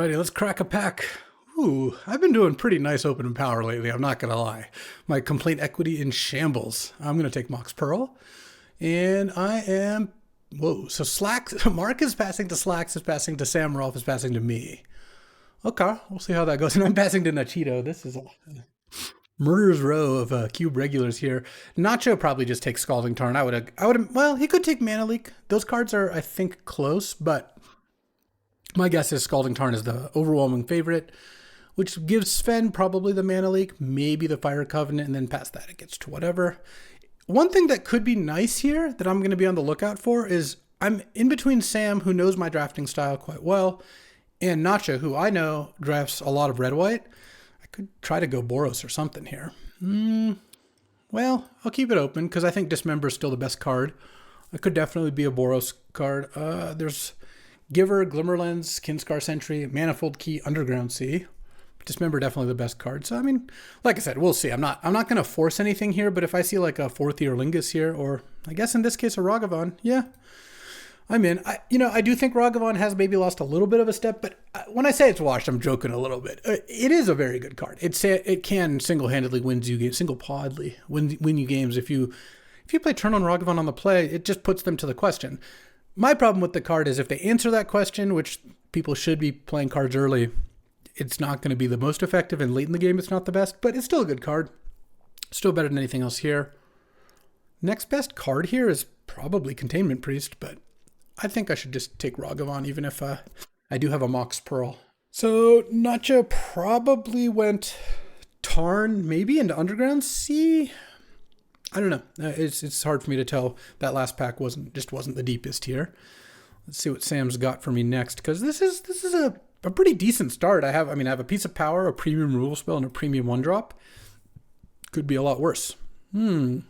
Alrighty, let's crack a pack. Ooh, I've been doing pretty nice open and power lately, I'm not gonna lie. My complaint equity in shambles. I'm gonna take Mox Pearl. And I am... Whoa, so Slacks... Mark is passing to Slacks, is passing to Sam, Rolf is passing to me. Okay, we'll see how that goes. And I'm passing to Nachito. This is a murderer's row of cube regulars here. Nacho probably just takes Scalding Tarn. Well, he could take Mana Leak. Those cards are, I think, close, but my guess is Scalding Tarn is the overwhelming favorite, which gives Sven probably the Mana Leak, maybe the Fire Covenant, and then past that it gets to whatever. One thing that could be nice here that I'm going to be on the lookout for is I'm in between Sam, who knows my drafting style quite well, and Nacho, who I know drafts a lot of red-white. I could try to go Boros or something here. Well, I'll keep it open because I think Dismember is still the best card. It could definitely be a Boros card. There's Giver, Glimmerlens, Kinscar Sentry, Manifold Key, Underground Sea. Dismember definitely the best card. So I mean, like I said, we'll see. I'm not going to force anything here, but if I see like a 4th year Lingus here, or I guess in this case a Ragavan, yeah, I'm in. I do think Ragavan has maybe lost a little bit of a step, but when I say it's washed, I'm joking a little bit. It is a very good card. It can single-handedly win you games, single-podly win you games. If you play turn on Ragavan on the play, it just puts them to the question. My problem with the card is if they answer that question, which people should be playing cards early, it's not going to be the most effective, and late in the game it's not the best, but it's still a good card. Still better than anything else here. Next best card here is probably Containment Priest, but I think I should just take Ragavan, even if I do have a Mox Pearl. So Nacho probably went Tarn, maybe into Underground Sea. I don't know. It's hard for me to tell. That last pack wasn't the deepest here. Let's see what Sam's got for me next, because this is a pretty decent start. I have a piece of power, a premium removal spell, and a premium 1-drop. Could be a lot worse. Now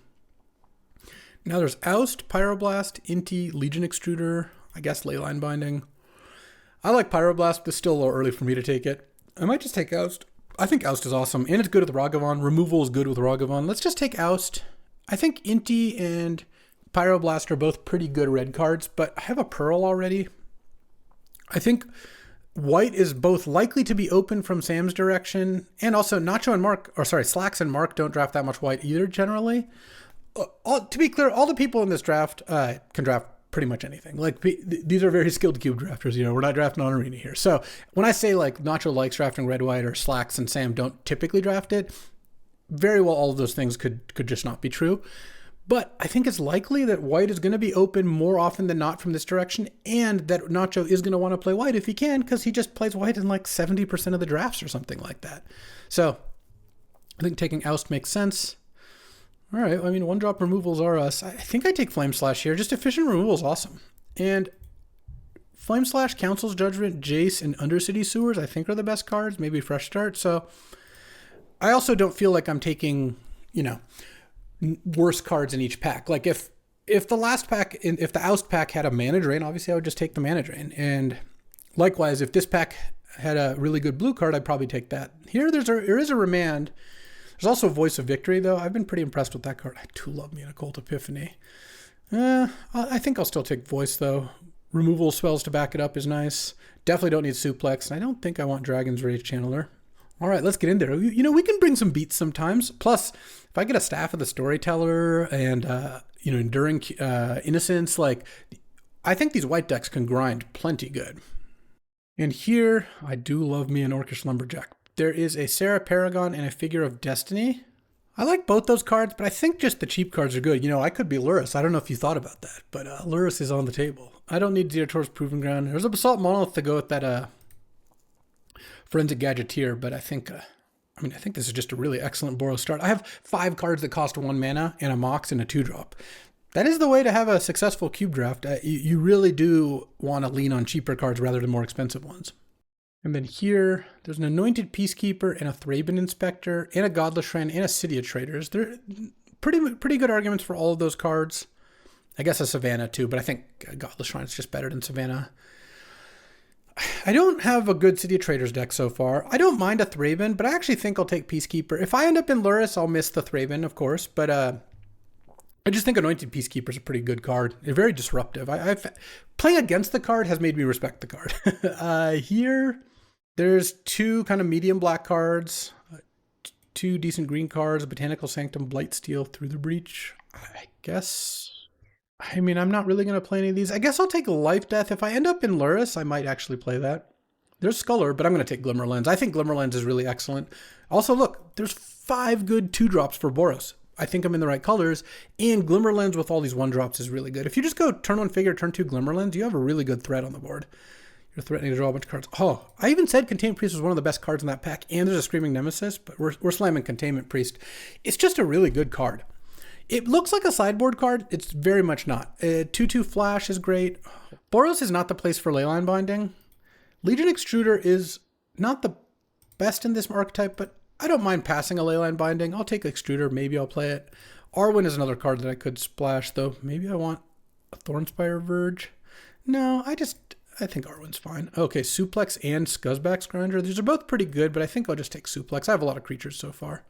there's Oust, Pyroblast, Inti, Legion Extruder, I guess Leyline Binding. I like Pyroblast, but it's still a little early for me to take it. I might just take Oust. I think Oust is awesome, and it's good with Ragavan. Removal is good with Ragavan. Let's just take Oust. I think Inti and Pyroblast are both pretty good red cards, but I have a Pearl already. I think White is both likely to be open from Sam's direction, and also Slacks and Mark don't draft that much White either generally. To be clear, all the people in this draft can draft pretty much anything. Like, these are very skilled cube drafters. We're not drafting on Arena here. So when I say like Nacho likes drafting red white, or Slacks and Sam don't typically draft it, very well all of those things could just not be true. But I think it's likely that White is going to be open more often than not from this direction, and that Nacho is going to want to play White if he can, because he just plays White in like 70% of the drafts or something like that. So I think taking Oust makes sense. All right, 1-drop removals are us. I think I take Flame Slash here. Just efficient removal is awesome. And Flame Slash, Council's Judgment, Jace, and Undercity Sewers I think are the best cards. Maybe Fresh Start. So I also don't feel like I'm taking, worse cards in each pack. Like if the last pack, if the Oust pack had a Mana Drain, obviously I would just take the Mana Drain. And likewise, if this pack had a really good blue card, I'd probably take that. Here there is a Remand. There's also Voice of Victory, though. I've been pretty impressed with that card. I do love me an Occult Epiphany. I think I'll still take Voice, though. Removal spells to back it up is nice. Definitely don't need Suplex, and I don't think I want Dragon's Rage Channeler. All right, let's get in there. We can bring some beats sometimes. Plus, if I get a Staff of the Storyteller and, Enduring Innocence, I think these white decks can grind plenty good. And here, I do love me an Orcish Lumberjack. There is a Sarah Paragon and a Figure of Destiny. I like both those cards, but I think just the cheap cards are good. I could be Lurrus. I don't know if you thought about that, but Lurrus is on the table. I don't need Zerator's Proving Ground. There's a Basalt Monolith to go with that Forensic Gadgeteer, but I think this is just a really excellent Boros start. I have 5 cards that cost 1 mana and a Mox and a 2-drop. That is the way to have a successful cube draft. You really do want to lean on cheaper cards rather than more expensive ones. And then here, there's an Anointed Peacekeeper and a Thraben Inspector and a Godless Shrine and a City of Traders. They're pretty good arguments for all of those cards. I guess a Savannah too, but I think Godless Shrine is just better than Savannah. I don't have a good City of Traders deck so far. I don't mind a Thraben, but I actually think I'll take Peacekeeper. If I end up in Lurrus, I'll miss the Thraben, of course, but I just think Anointed Peacekeeper is a pretty good card. It's very disruptive. Playing against the card has made me respect the card. Here, There's two kind of medium black cards, two decent green cards, Botanical Sanctum, Blightsteel, Through the Breach. I guess. I mean, I'm not really going to play any of these. I guess I'll take Life Death. If I end up in Luris, I might actually play that. There's Sculler, but I'm going to take Glimmer Lens. I think Glimmer Lens is really excellent. Also, look, there's 5 good 2-drops for Boros. I think I'm in the right colors, and Glimmer Lens with all these 1-drops is really good. If you just go turn 1 figure, turn 2 Glimmer Lens, you have a really good threat on the board. You're threatening to draw a bunch of cards. Oh, I even said Containment Priest was one of the best cards in that pack, and there's a Screaming Nemesis, but we're slamming Containment Priest. It's just a really good card. It looks like a sideboard card. It's very much not. 2/2 Flash is great. Boros is not the place for Leyline Binding. Legion Extruder is not the best in this archetype, but I don't mind passing a Leyline Binding. I'll take Extruder. Maybe I'll play it. Arwen is another card that I could splash, though. Maybe I want a Thornspire Verge. No, I think Arwen's fine. Okay, Suplex and Scuzzback Grinder. These are both pretty good, but I think I'll just take Suplex. I have a lot of creatures so far.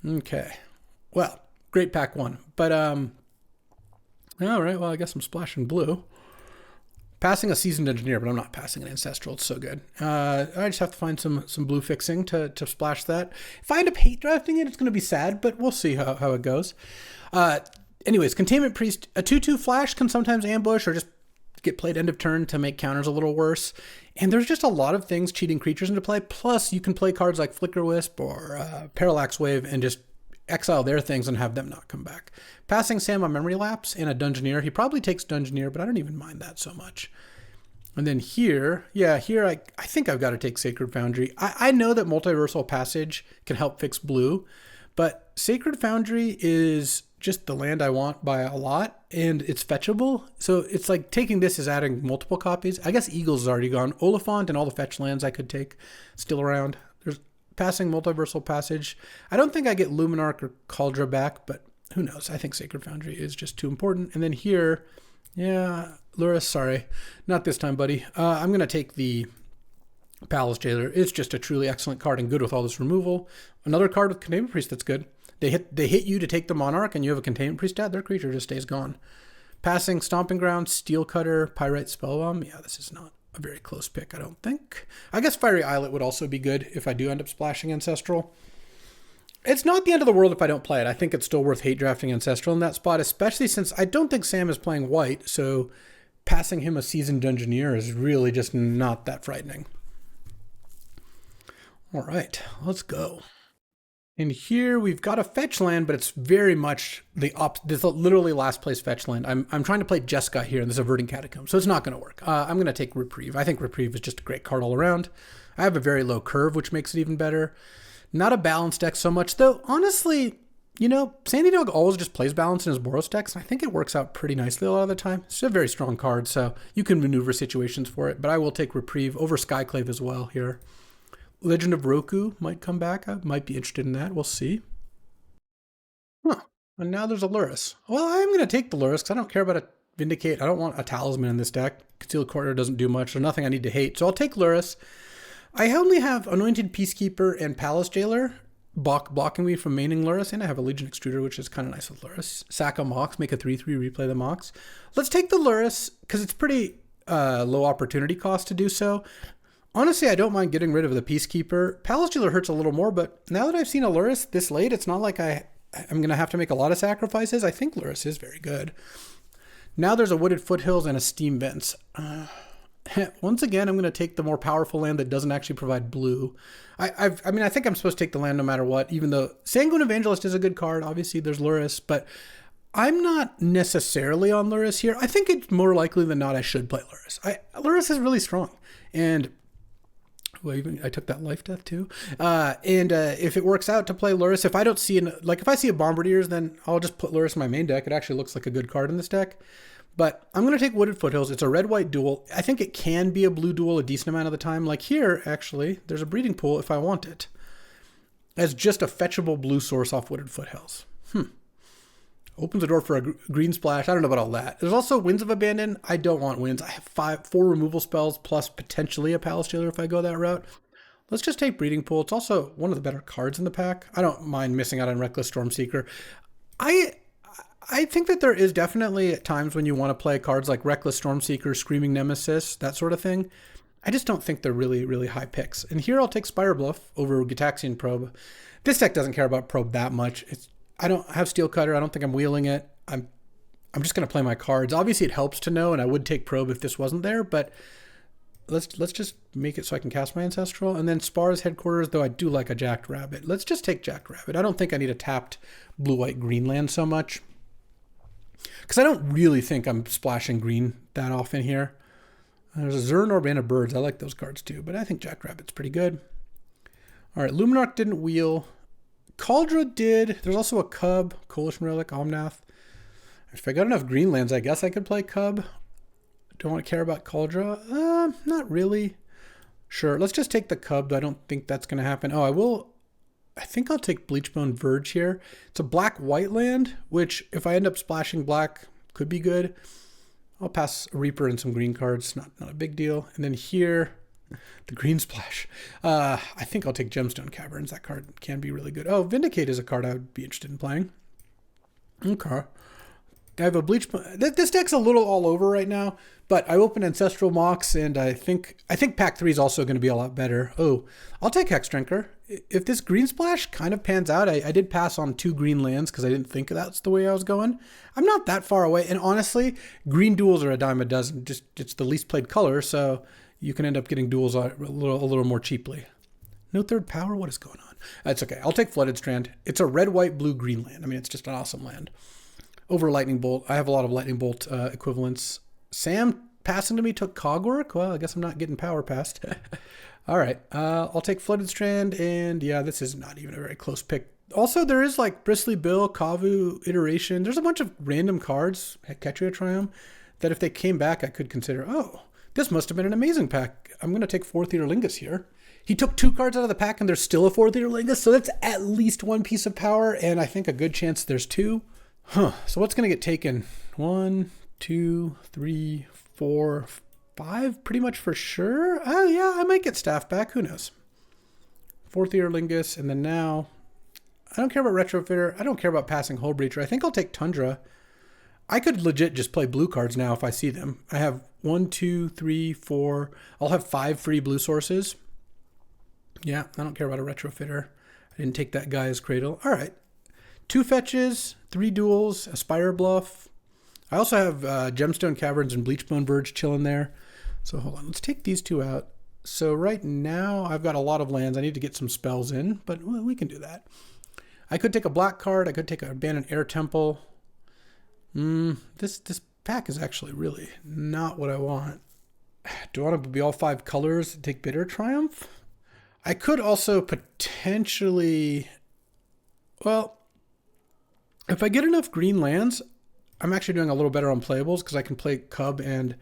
Okay. Well, great pack 1. But, all right, well, I guess I'm splashing blue. Passing a Seasoned Engineer, but I'm not passing an Ancestral. It's so good. I just have to find some blue fixing to splash that. If I end up hate drafting it, it's going to be sad, but we'll see how it goes. Anyways, Containment Priest, a 2/2 Flash can sometimes ambush or just get played end of turn to make counters a little worse. And there's just a lot of things cheating creatures into play. Plus, you can play cards like Flicker Wisp or Parallax Wave and just exile their things and have them not come back. Passing Sam a Memory Lapse and a Dungeoneer. He probably takes Dungeoneer, but I don't even mind that so much. And then here I think I've got to take Sacred Foundry. I know that Multiversal Passage can help fix blue, but Sacred Foundry is just the land I want by a lot, and it's fetchable. So it's like taking this is adding multiple copies. I guess Eagles is already gone. Oliphant and all the fetch lands I could take still around. There's passing Multiversal Passage. I don't think I get Luminarch or Cauldra back, but who knows? I think Sacred Foundry is just too important. And then here, yeah, Luris, sorry. Not this time, buddy. I'm going to take the Palace Jailer. It's just a truly excellent card and good with all this removal. Another card with Containment Priest that's good. They hit you to take the Monarch and you have a Containment Priest out, their creature just stays gone. Passing Stomping Ground, Steel Cutter, Pyrite Spellbomb. Yeah, this is not a very close pick, I don't think. I guess Fiery Islet would also be good if I do end up splashing Ancestral. It's not the end of the world if I don't play it. I think it's still worth hate drafting Ancestral in that spot, especially since I don't think Sam is playing white, so passing him a Seasoned Dungeoneer is really just not that frightening. All right, let's go. And here we've got a fetch land, but it's very much the opposite. This is literally last place fetch land. I'm trying to play Jeskai here in this Averting Catacomb, so it's not going to work. I'm going to take Reprieve. I think Reprieve is just a great card all around. I have a very low curve, which makes it even better. Not a balanced deck so much, though. Honestly, you know, Sandy Dog always just plays balance in his Boros decks, and I think it works out pretty nicely a lot of the time. It's a very strong card, so you can maneuver situations for it, but I will take Reprieve over Skyclave as well here. Legend of Roku might come back. I might be interested in that. We'll see. Huh. And now there's a Luris. Well, I'm going to take the Luris because I don't care about a Vindicate. I don't want a Talisman in this deck. Concealed Courtier doesn't do much. There's nothing I need to hate. So I'll take Luris. I only have Anointed Peacekeeper and Palace Jailer blocking me from maining Luris, and I have a Legion Extruder, which is kind of nice with Luris. Sack a Mox, make a 3/3, replay the Mox. Let's take the Luris because it's pretty low opportunity cost to do so. Honestly, I don't mind getting rid of the Peacekeeper. Palace Jailer hurts a little more, but now that I've seen a Luris this late, it's not like I'm going to have to make a lot of sacrifices. I think Luris is very good. Now there's a Wooded Foothills and a Steam Vents. Once again, I'm going to take the more powerful land that doesn't actually provide blue. I think I'm supposed to take the land no matter what, even though Sanguine Evangelist is a good card. Obviously, there's Luris, but I'm not necessarily on Luris here. I think it's more likely than not I should play Luris. Luris is really strong, and well, even I took that Life Death too. If it works out to play Luris, if I don't see if I see a Bombardiers, then I'll just put Luris in my main deck. It actually looks like a good card in this deck. But I'm going to take Wooded Foothills. It's a red-white duel. I think it can be a blue duel a decent amount of the time. Like here, actually, there's a Breeding Pool if I want it. As just a fetchable blue source off Wooded Foothills. Opens the door for a green splash. I don't know about all that. There's also Winds of Abandon. I don't want Winds. I have 4 removal spells plus potentially a Palace Jailer if I go that route. Let's just take Breeding Pool. It's also one of the better cards in the pack. I don't mind missing out on Reckless Stormseeker. I think that there is definitely at times when you want to play cards like Reckless Stormseeker, Screaming Nemesis, that sort of thing. I just don't think they're really, really high picks. And here I'll take Spire Bluff over Gitaxian Probe. This deck doesn't care about Probe that much. I don't have Steel Cutter. I don't think I'm wheeling it. I'm just going to play my cards. Obviously, it helps to know, and I would take Probe if this wasn't there, but let's just make it so I can cast my Ancestral. And then Spar's Headquarters, though I do like a Jacked Rabbit. Let's just take Jacked Rabbit. I don't think I need a tapped blue-white-green land so much, because I don't really think I'm splashing green that often here. There's a Zern or Band of Birds. I like those cards too, but I think Jacked Rabbit's pretty good. All right, Luminarch didn't wheel. Cauldra did. There's also a Cub, Coalition Relic, Omnath. If I got enough green lands, I guess I could play Cub. Don't want to care about Cauldra. Not really. Sure, let's just take the Cub. I don't think that's going to happen. Oh, I will. I think I'll take Bleachbone Verge here. It's a black-white land, which if I end up splashing black, could be good. I'll pass a Reaper and some green cards. Not a big deal. And then here, the green splash. I think I'll take Gemstone Caverns. That card can be really good. Oh, Vindicate is a card I would be interested in playing. Okay. I have a Bleach. This deck's a little all over right now, but I opened Ancestral Mox, and I think Pack 3 is also going to be a lot better. Oh, I'll take Hexdrinker. If this green splash kind of pans out, I did pass on 2 green lands because I didn't think that's the way I was going. I'm not that far away, and honestly, green duels are a dime a dozen. Just it's the least played color, so you can end up getting duels a little more cheaply. No third power? What is going on? That's okay. I'll take Flooded Strand. It's a red, white, blue, green land. I mean, it's just an awesome land. Over Lightning Bolt. I have a lot of Lightning Bolt equivalents. Sam passing to me took Cogwork. Well, I guess I'm not getting power passed. All right. I'll take Flooded Strand, and yeah, this is not even a very close pick. Also, there is like Bristly Bill, Kavu, Iteration. There's a bunch of random cards, Ketria Triumph, that if they came back, I could consider, oh, this must have been an amazing pack. I'm going to take Fourth Eaterlingus here. He took 2 cards out of the pack, and there's still a Fourth Eaterlingus, so that's at least 1 piece of power, and I think a good chance there's 2. So what's going to get taken? 1, 2, 3, 4, 5, pretty much for sure. Oh, yeah, I might get Staff back. Who knows? Fourth Eaterlingus, and then now, I don't care about Retrofitter. I don't care about passing Hull Breacher. I think I'll take Tundra. I could legit just play blue cards now if I see them. I have 1, 2, 3, 4. I'll have 5 free blue sources. Yeah, I don't care about a Retrofitter. I didn't take that guy's Cradle. All right. 2 fetches, 3 duels, a Spire Bluff. I also have Gemstone Caverns and Bleachbone Verge chilling there. So hold on, let's take these 2 out. So right now I've got a lot of lands. I need to get some spells in, but well, we can do that. I could take a black card. I could take an Abandoned Air Temple. This pack is actually really not what I want. Do I want to be all 5 colors and take Bitter Triumph? I could also potentially, well, if I get enough green lands, I'm actually doing a little better on playables because I can play Cub and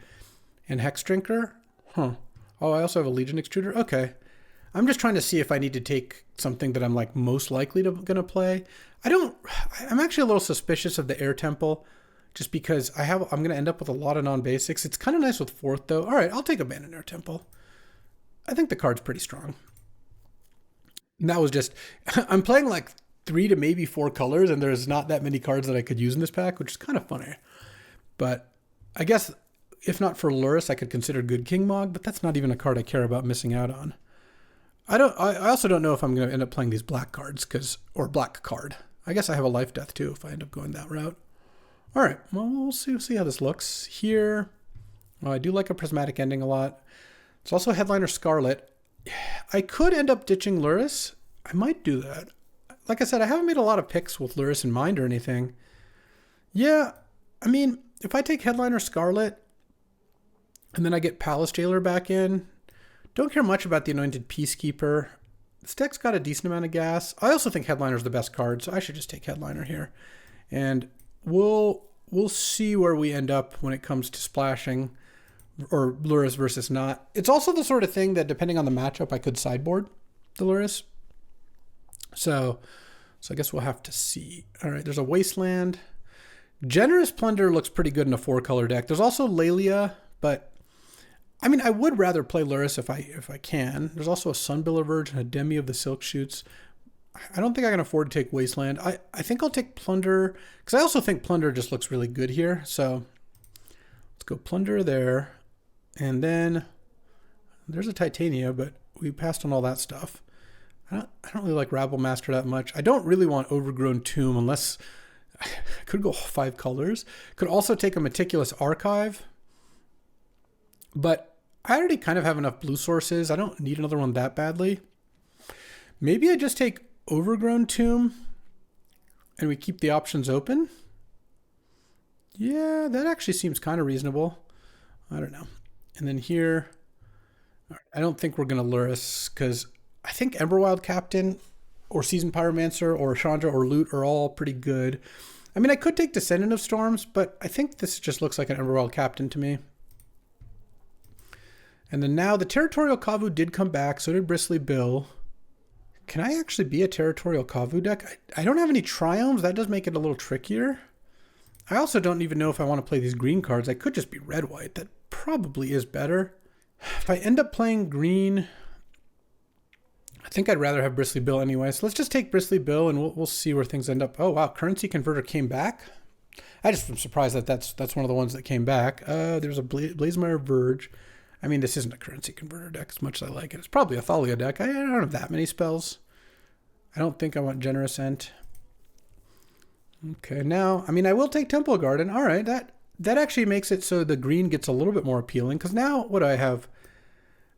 Hexdrinker. Oh, I also have a Legion Extruder. Okay. I'm just trying to see if I need to take something that I'm like most likely to gonna play. I'm actually a little suspicious of the Air Temple just because I'm gonna end up with a lot of non-basics. It's kind of nice with 4th though. All right, I'll take Abandoned Air Temple. I think the card's pretty strong. And that was just, I'm playing like 3 to maybe 4 colors, and there's not that many cards that I could use in this pack, which is kind of funny. But I guess if not for Lurrus, I could consider Good King Mog, but that's not even a card I care about missing out on. I also don't know if I'm going to end up playing these black cards or black card. I guess I have a Life Death too if I end up going that route. All right, well, we'll see how this looks here. Well, I do like a Prismatic Ending a lot. It's also Headliner Scarlet. I could end up ditching Lurrus. I might do that. Like I said, I haven't made a lot of picks with Lurrus in mind or anything. Yeah, I mean, if I take Headliner Scarlet and then I get Palace Jailer back in, don't care much about the Anointed Peacekeeper. This deck's got a decent amount of gas. I also think Headliner's the best card, so I should just take Headliner here. And we'll see where we end up when it comes to splashing or Lurrus versus not. It's also the sort of thing that depending on the matchup, I could sideboard the Lurrus. So I guess we'll have to see. All right, there's a Wasteland. Generous Plunder looks pretty good in a 4-color deck. There's also Laelia, but I mean, I would rather play Lurrus if I can. There's also a Sunbiller Verge and a Demi of the Silk Shoots. I don't think I can afford to take Wasteland. I think I'll take Plunder, because I also think Plunder just looks really good here. So let's go Plunder there. And then There's a Titania, but we passed on all that stuff. I don't really like Rabble Master that much. I don't really want Overgrown Tomb unless I could go 5 colors. Could also take a Meticulous Archive, but I already kind of have enough blue sources. I don't need another one that badly. Maybe I just take Overgrown Tomb and we keep the options open. Yeah, that actually seems kind of reasonable. I don't know. And then here, I don't think we're going to Luris because I think Emberwild Captain or Seasoned Pyromancer or Chandra or Loot are all pretty good. I mean, I could take Descendant of Storms, but I think this just looks like an Emberwild Captain to me. And then now the Territorial Kavu did come back, so did Bristly Bill. Can I actually be a Territorial Kavu deck? I don't have any Triomes. That does make it a little trickier. I also don't even know if I want to play these green cards. I could just be red-white. That probably is better. If I end up playing green, I think I'd rather have Bristly Bill anyway. So let's just take Bristly Bill and we'll see where things end up. Oh, wow. Currency Converter came back. I just am surprised that that's one of the ones that came back. There's a Blazemire Verge. I mean, this isn't a Currency Converter deck as much as I like it. It's probably a Thalia deck. I don't have that many spells. I don't think I want Generous Ent. Okay, now, I mean, I will take Temple Garden. All right, that actually makes it so the green gets a little bit more appealing. Because now, what do I have?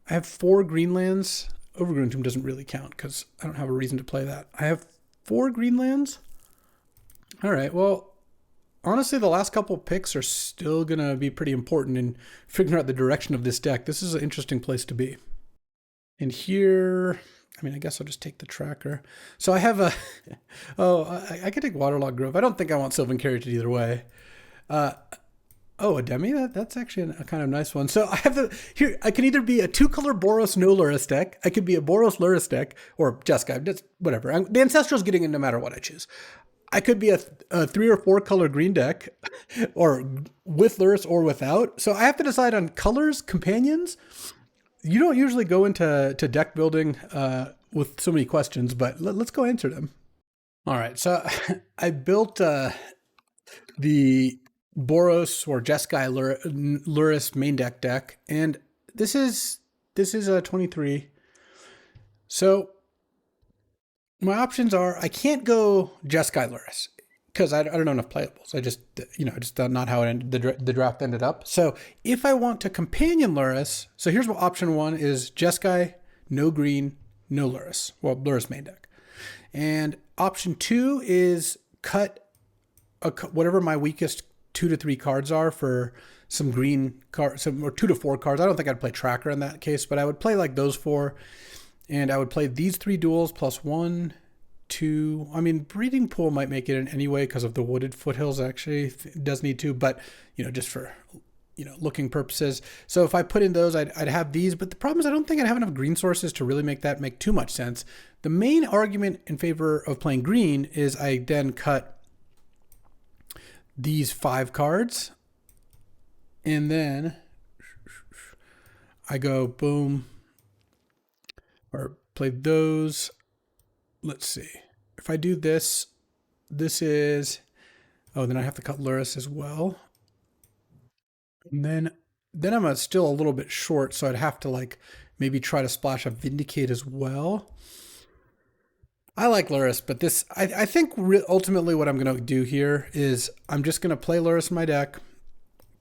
I have 4 Greenlands. Overgrown Tomb doesn't really count because I don't have a reason to play that. I have 4 Greenlands. All right, well, honestly, the last couple picks are still going to be pretty important in figuring out the direction of this deck. This is an interesting place to be. And here, I mean, I guess I'll just take the tracker. So I have a, I could take Waterlogged Grove. I don't think I want Sylvan Carriage either way. A Demi? That's actually a kind of nice one. So I have here, I can either be a 2-color Boros no Luris deck. I could be a Boros Luris deck, or Jeskai, just whatever. The Ancestral's getting in no matter what I choose. I could be a 3 or 4 color green deck, or with Luris or without. So I have to decide on colors, companions. You don't usually go into deck building with so many questions, but let's go answer them. All right, so I built the Boros or Jeskai Luris main deck, and this is a 23. So my options are, I can't go Jeskai Luris because I don't know enough playables. I just not how it ended, the draft ended up. So if I want to companion Luris, so here's what option 1 is: Jeskai, no green, no Luris. Well, Luris main deck. And option 2 is cut whatever my weakest 2 to 3 cards are for some green cards, or 2 to 4 cards. I don't think I'd play Tracker in that case, but I would play like those 4. And I would play these 3 duels plus 1, 2. I mean, Breeding Pool might make it in anyway because of the Wooded Foothills. Actually, it does need to, but just for looking purposes. So if I put in those, I'd have these. But the problem is, I don't think I'd have enough green sources to really make that make too much sense. The main argument in favor of playing green is I then cut these 5 cards, and then I go boom. Or play those. Let's see. If I do this, this is, then I have to cut Luris as well. And then I'm still a little bit short, so I'd have to maybe try to splash a Vindicate as well. I like Luris, but this, I think ultimately what I'm going to do here is I'm just going to play Luris in my deck,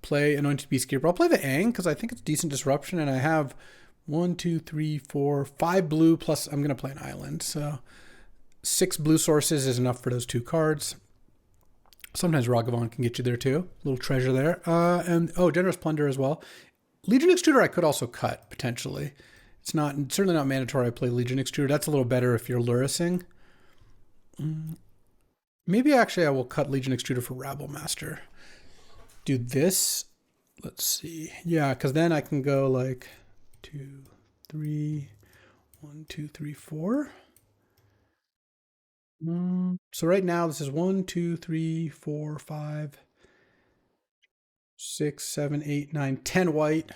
play Anointed Beastkeeper. I'll play the Aang because I think it's decent disruption, and I have 1, 2, 3, 4, 5 blue, plus I'm going to play an island. So 6 blue sources is enough for those 2 cards. Sometimes Ragavan can get you there too. A little treasure there. And Generous Plunder as well. Legion Extruder I could also cut, potentially. It's certainly not mandatory I play Legion Extruder. That's a little better if you're Lurising. Maybe actually I will cut Legion Extruder for Rabble Master. Do this. Let's see. Yeah, because then I can go 2, 3, 1, 2, 3, 4. So right now this is 1, 2, 3, 4, 5, 6, 7, 8, 9, 10 white,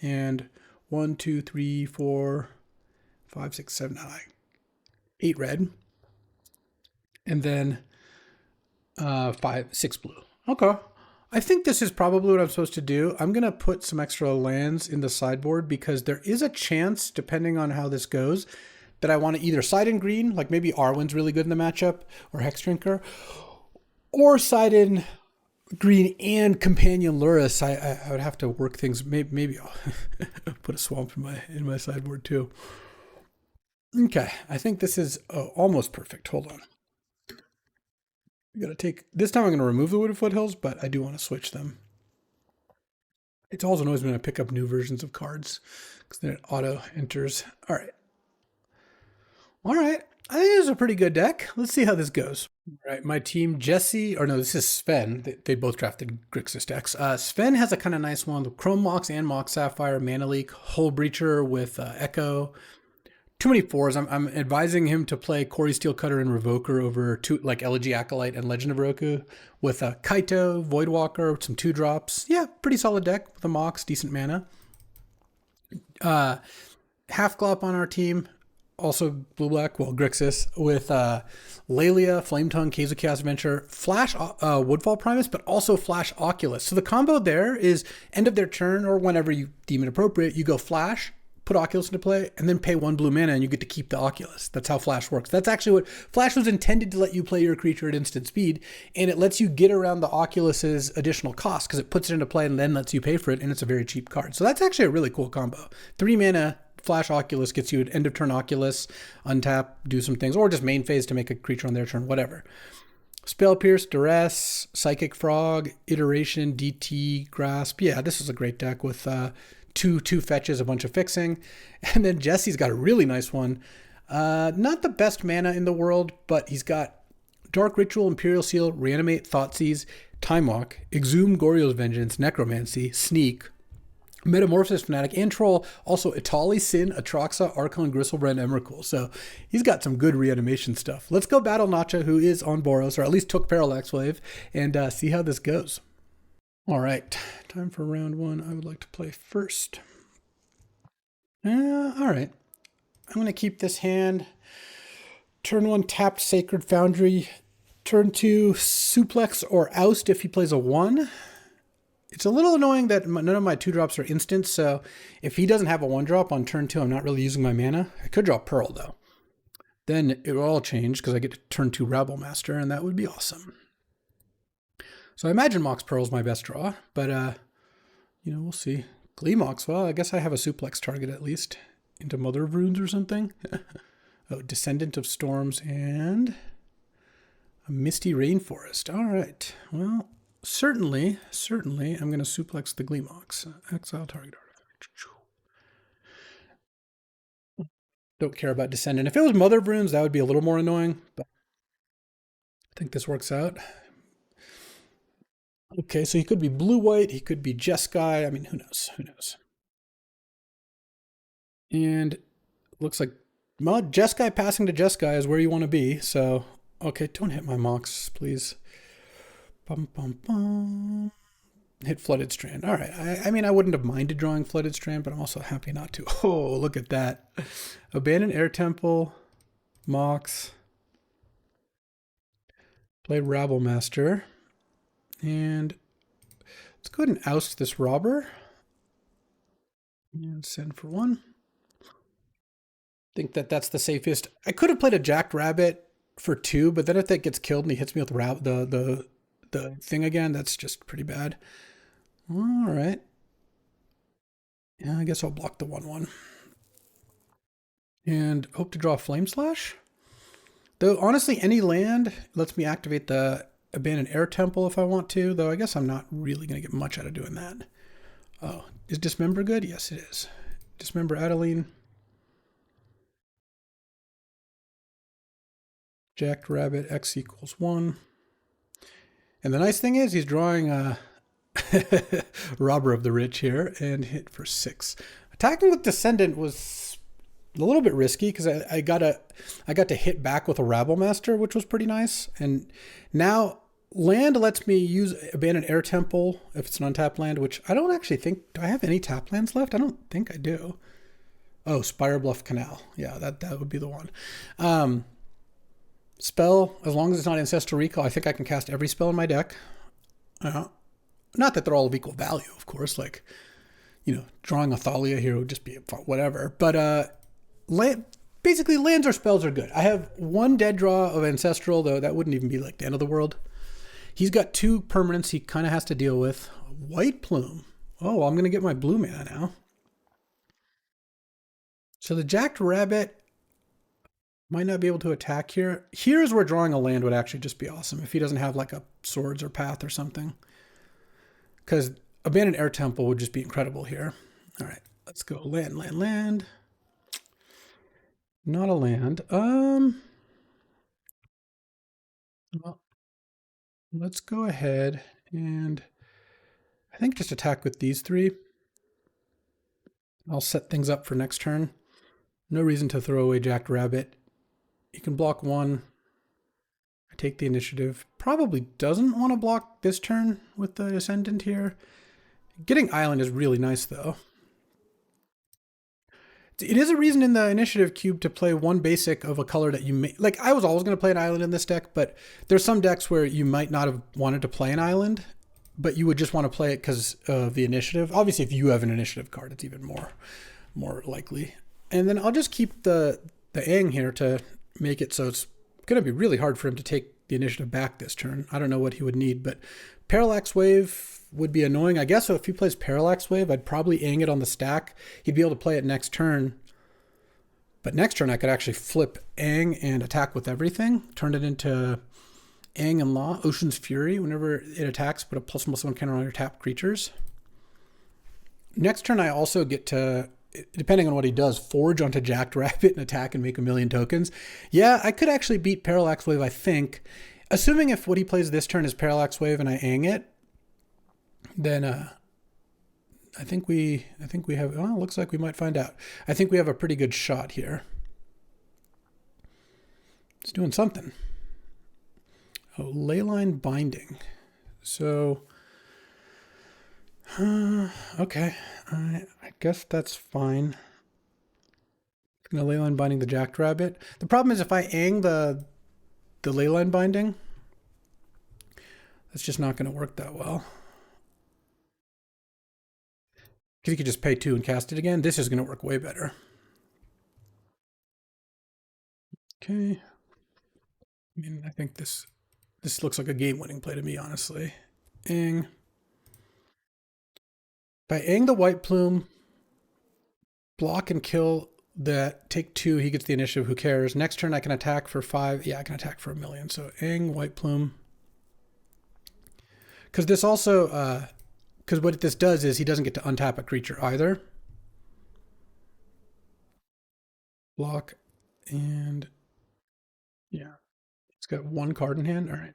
and 1, 2, 3, 4, 5, 6, 7, 8 red, and then 6 blue. Okay. I think this is probably what I'm supposed to do. I'm going to put some extra lands in the sideboard because there is a chance, depending on how this goes, that I want to either side in green, like maybe Arwen's really good in the matchup, or Hex Drinker, or side in green and Companion Lurrus. I would have to work things. Maybe I'll put a swamp in my sideboard too. Okay, I think this is almost perfect. Hold on. You gotta take this time. I'm gonna remove the Wooded Foothills, but I do want to switch them. It's also annoys me when I pick up new versions of cards because then it auto enters. All right. All right. I think this is a pretty good deck. Let's see how this goes. All right. My team, Jesse, or no, this is Sven. They both drafted Grixis decks. Sven has a kind of nice one with Chrome Mox and Mox Sapphire, Mana Leak, Hull Breacher with Echo. Too many fours. I'm advising him to play Corey Steelcutter and Revoker over like Elegy Acolyte and Legend of Roku with Kaito, Voidwalker, some 2-drops. Yeah, pretty solid deck with a Mox, decent mana. Half Glop on our team. Also blue-black, well, Grixis, with Laelia, Flametongue, Kazu Chaos Adventure, Flash Woodfall Primus, but also Flash Oculus. So the combo there is end of their turn, or whenever you deem it appropriate, you go Flash, put Oculus into play, and then pay 1 blue mana, and you get to keep the Oculus. That's how Flash works. That's actually what Flash was intended to let you play your creature at instant speed, and it lets you get around the Oculus's additional cost, because it puts it into play and then lets you pay for it, and it's a very cheap card. So that's actually a really cool combo. 3 mana, Flash Oculus gets you an end of turn Oculus, untap, do some things, or just main phase to make a creature on their turn, whatever. Spell Pierce, Duress, Psychic Frog, Iteration, DT, Grasp. Yeah, this is a great deck with two fetches, a bunch of fixing. And then Jesse's got a really nice one. Not the best mana in the world, but he's got Dark Ritual, Imperial Seal, Reanimate, Thoughtseize, Time Walk, Exhume, Goryo's Vengeance, Necromancy, Sneak, Metamorphosis Fanatic, and Troll. Also Itali, Sin, Atraxa, Archon, Gristlebrand, Emrakul. So he's got some good reanimation stuff. Let's go battle Nacha, who is on Boros, or at least took Parallax Wave, and see how this goes. All right, time for round 1. I would like to play first. All right. I'm going to keep this hand. Turn 1, tapped Sacred Foundry. Turn 2, Suplex or Oust if he plays a 1. It's a little annoying that none of my 2-drops are instant, so if he doesn't have a 1-drop on turn 2, I'm not really using my mana. I could draw Pearl, though. Then it will all change because I get to turn 2 Rabble Master, and that would be awesome. So I imagine Mox Pearl's my best draw, but, we'll see. Gleemox, well, I guess I have a Suplex target at least. Into Mother of Runes or something. Oh, Descendant of Storms and a Misty Rainforest. All right, well... Certainly, I'm going to suplex the Gleemox. Exile target artifact. Don't care about Descendant. If it was Mother of Runes, that would be a little more annoying, but I think this works out. Okay, so he could be blue-white. He could be Jeskai. I mean, who knows? Who knows? And looks like Jeskai passing to Jeskai is where you want to be. So, okay, don't hit my Mox, please. Bum, bum, bum. Hit Flooded Strand. All right. I mean, I wouldn't have minded drawing Flooded Strand, but I'm also happy not to. Oh, look at that. Abandoned Air Temple, Mox. Play Rabble Master. And let's go ahead and oust this robber. And send for 1. Think that's the safest. I could have played a Jacked Rabbit for 2, but then if that gets killed and he hits me with the thing again, that's just pretty bad. All right. Yeah, I guess I'll block the 1/1. And hope to draw Flame Slash. Though, honestly, any land lets me activate the Abandoned Air Temple if I want to, though I guess I'm not really going to get much out of doing that. Oh, is Dismember good? Yes, it is. Dismember Adeline. Jacked Rabbit, X equals 1. And the nice thing is he's drawing a Robber of the Rich here and hit for 6. Attacking with Descendant was a little bit risky because I got to hit back with a Rabble Master, which was pretty nice. And now land lets me use Abandoned Air Temple if it's an untapped land, which I don't actually think... Do I have any tap lands left? I don't think I do. Oh, Spire Bluff Canal. Yeah, that would be the one. Spell, as long as it's not Ancestral Recall, I think I can cast every spell in my deck. Not that they're all of equal value, of course. Like, drawing a Thalia here would just be whatever. But land, basically, lands or spells are good. I have one dead draw of Ancestral, though that wouldn't even be like the end of the world. He's got two permanents he kind of has to deal with. White Plume. Oh, I'm going to get my blue mana now. So the Jacked Rabbit might not be able to attack here. Here's where drawing a land would actually just be awesome if he doesn't have like a Swords or Path or something. Because Abandoned Air Temple would just be incredible here. All right, let's go land, land, land. Not a land. Well, let's go ahead and I think just attack with these three. I'll set things up for next turn. No reason to throw away Jacked Rabbit. You can block one. I take the initiative. Probably doesn't want to block this turn with the Ascendant here. Getting Island is really nice, though. It is a reason in the initiative cube to play one basic of a color that you may... Like, I was always going to play an island in this deck, but there's some decks where you might not have wanted to play an island, but you would just want to play it because of the initiative. Obviously, if you have an initiative card, it's even more likely. And then I'll just keep the Aang here to make it so it's going to be really hard for him to take the initiative back this turn. I don't know what he would need, but Parallax Wave would be annoying. I guess if he plays Parallax Wave, I'd probably Aang it on the stack. He'd be able to play it next turn. But next turn, I could actually flip Aang and attack with everything. Turn it into Aang and Law, Ocean's Fury. Whenever it attacks, put a +1/+1 counter on your tapped creatures. Next turn, I also get to, depending on what he does, forge onto Jacked Rabbit and attack and make a million tokens. Yeah, I could actually beat Parallax Wave, I think. Assuming if what he plays this turn is Parallax Wave and I Aang it, then I think we have, well, looks like we might find out. I think we have a pretty good shot here. It's doing something. Oh, Leyline Binding. So, okay. I guess that's fine. I'm going to Leyline Binding the Jacked Rabbit. The problem is if I Aang the Leyline Binding, that's just not going to work that well. Because you could just pay 2 and cast it again. This is going to work way better. Okay. I mean, I think this looks like a game-winning play to me, honestly. Aang. By Aang the White Plume, block and kill that, take 2, he gets the initiative, who cares? Next turn I can attack for 5. Yeah, I can attack for 1,000,000. So Aang, White Plume. Because this also... Because what this does is he doesn't get to untap a creature either. Block, and yeah, it's got 1 card in hand. All right.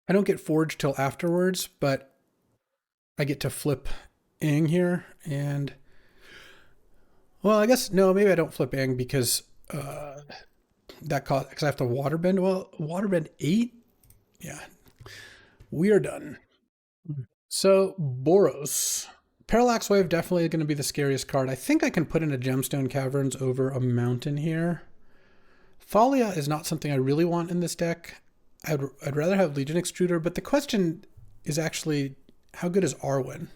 I don't get Forge till afterwards, but I get to flip Aang here. And, well, I guess, no, maybe I don't flip Aang because that cost, because I have to Waterbend. Well, Waterbend 8? Yeah. We are done. So, Boros. Parallax Wave definitely going to be the scariest card. I think I can put in a Gemstone Caverns over a mountain here. Thalia is not something I really want in this deck. I'd rather have Legion Extruder, but the question is actually, how good is Arwen?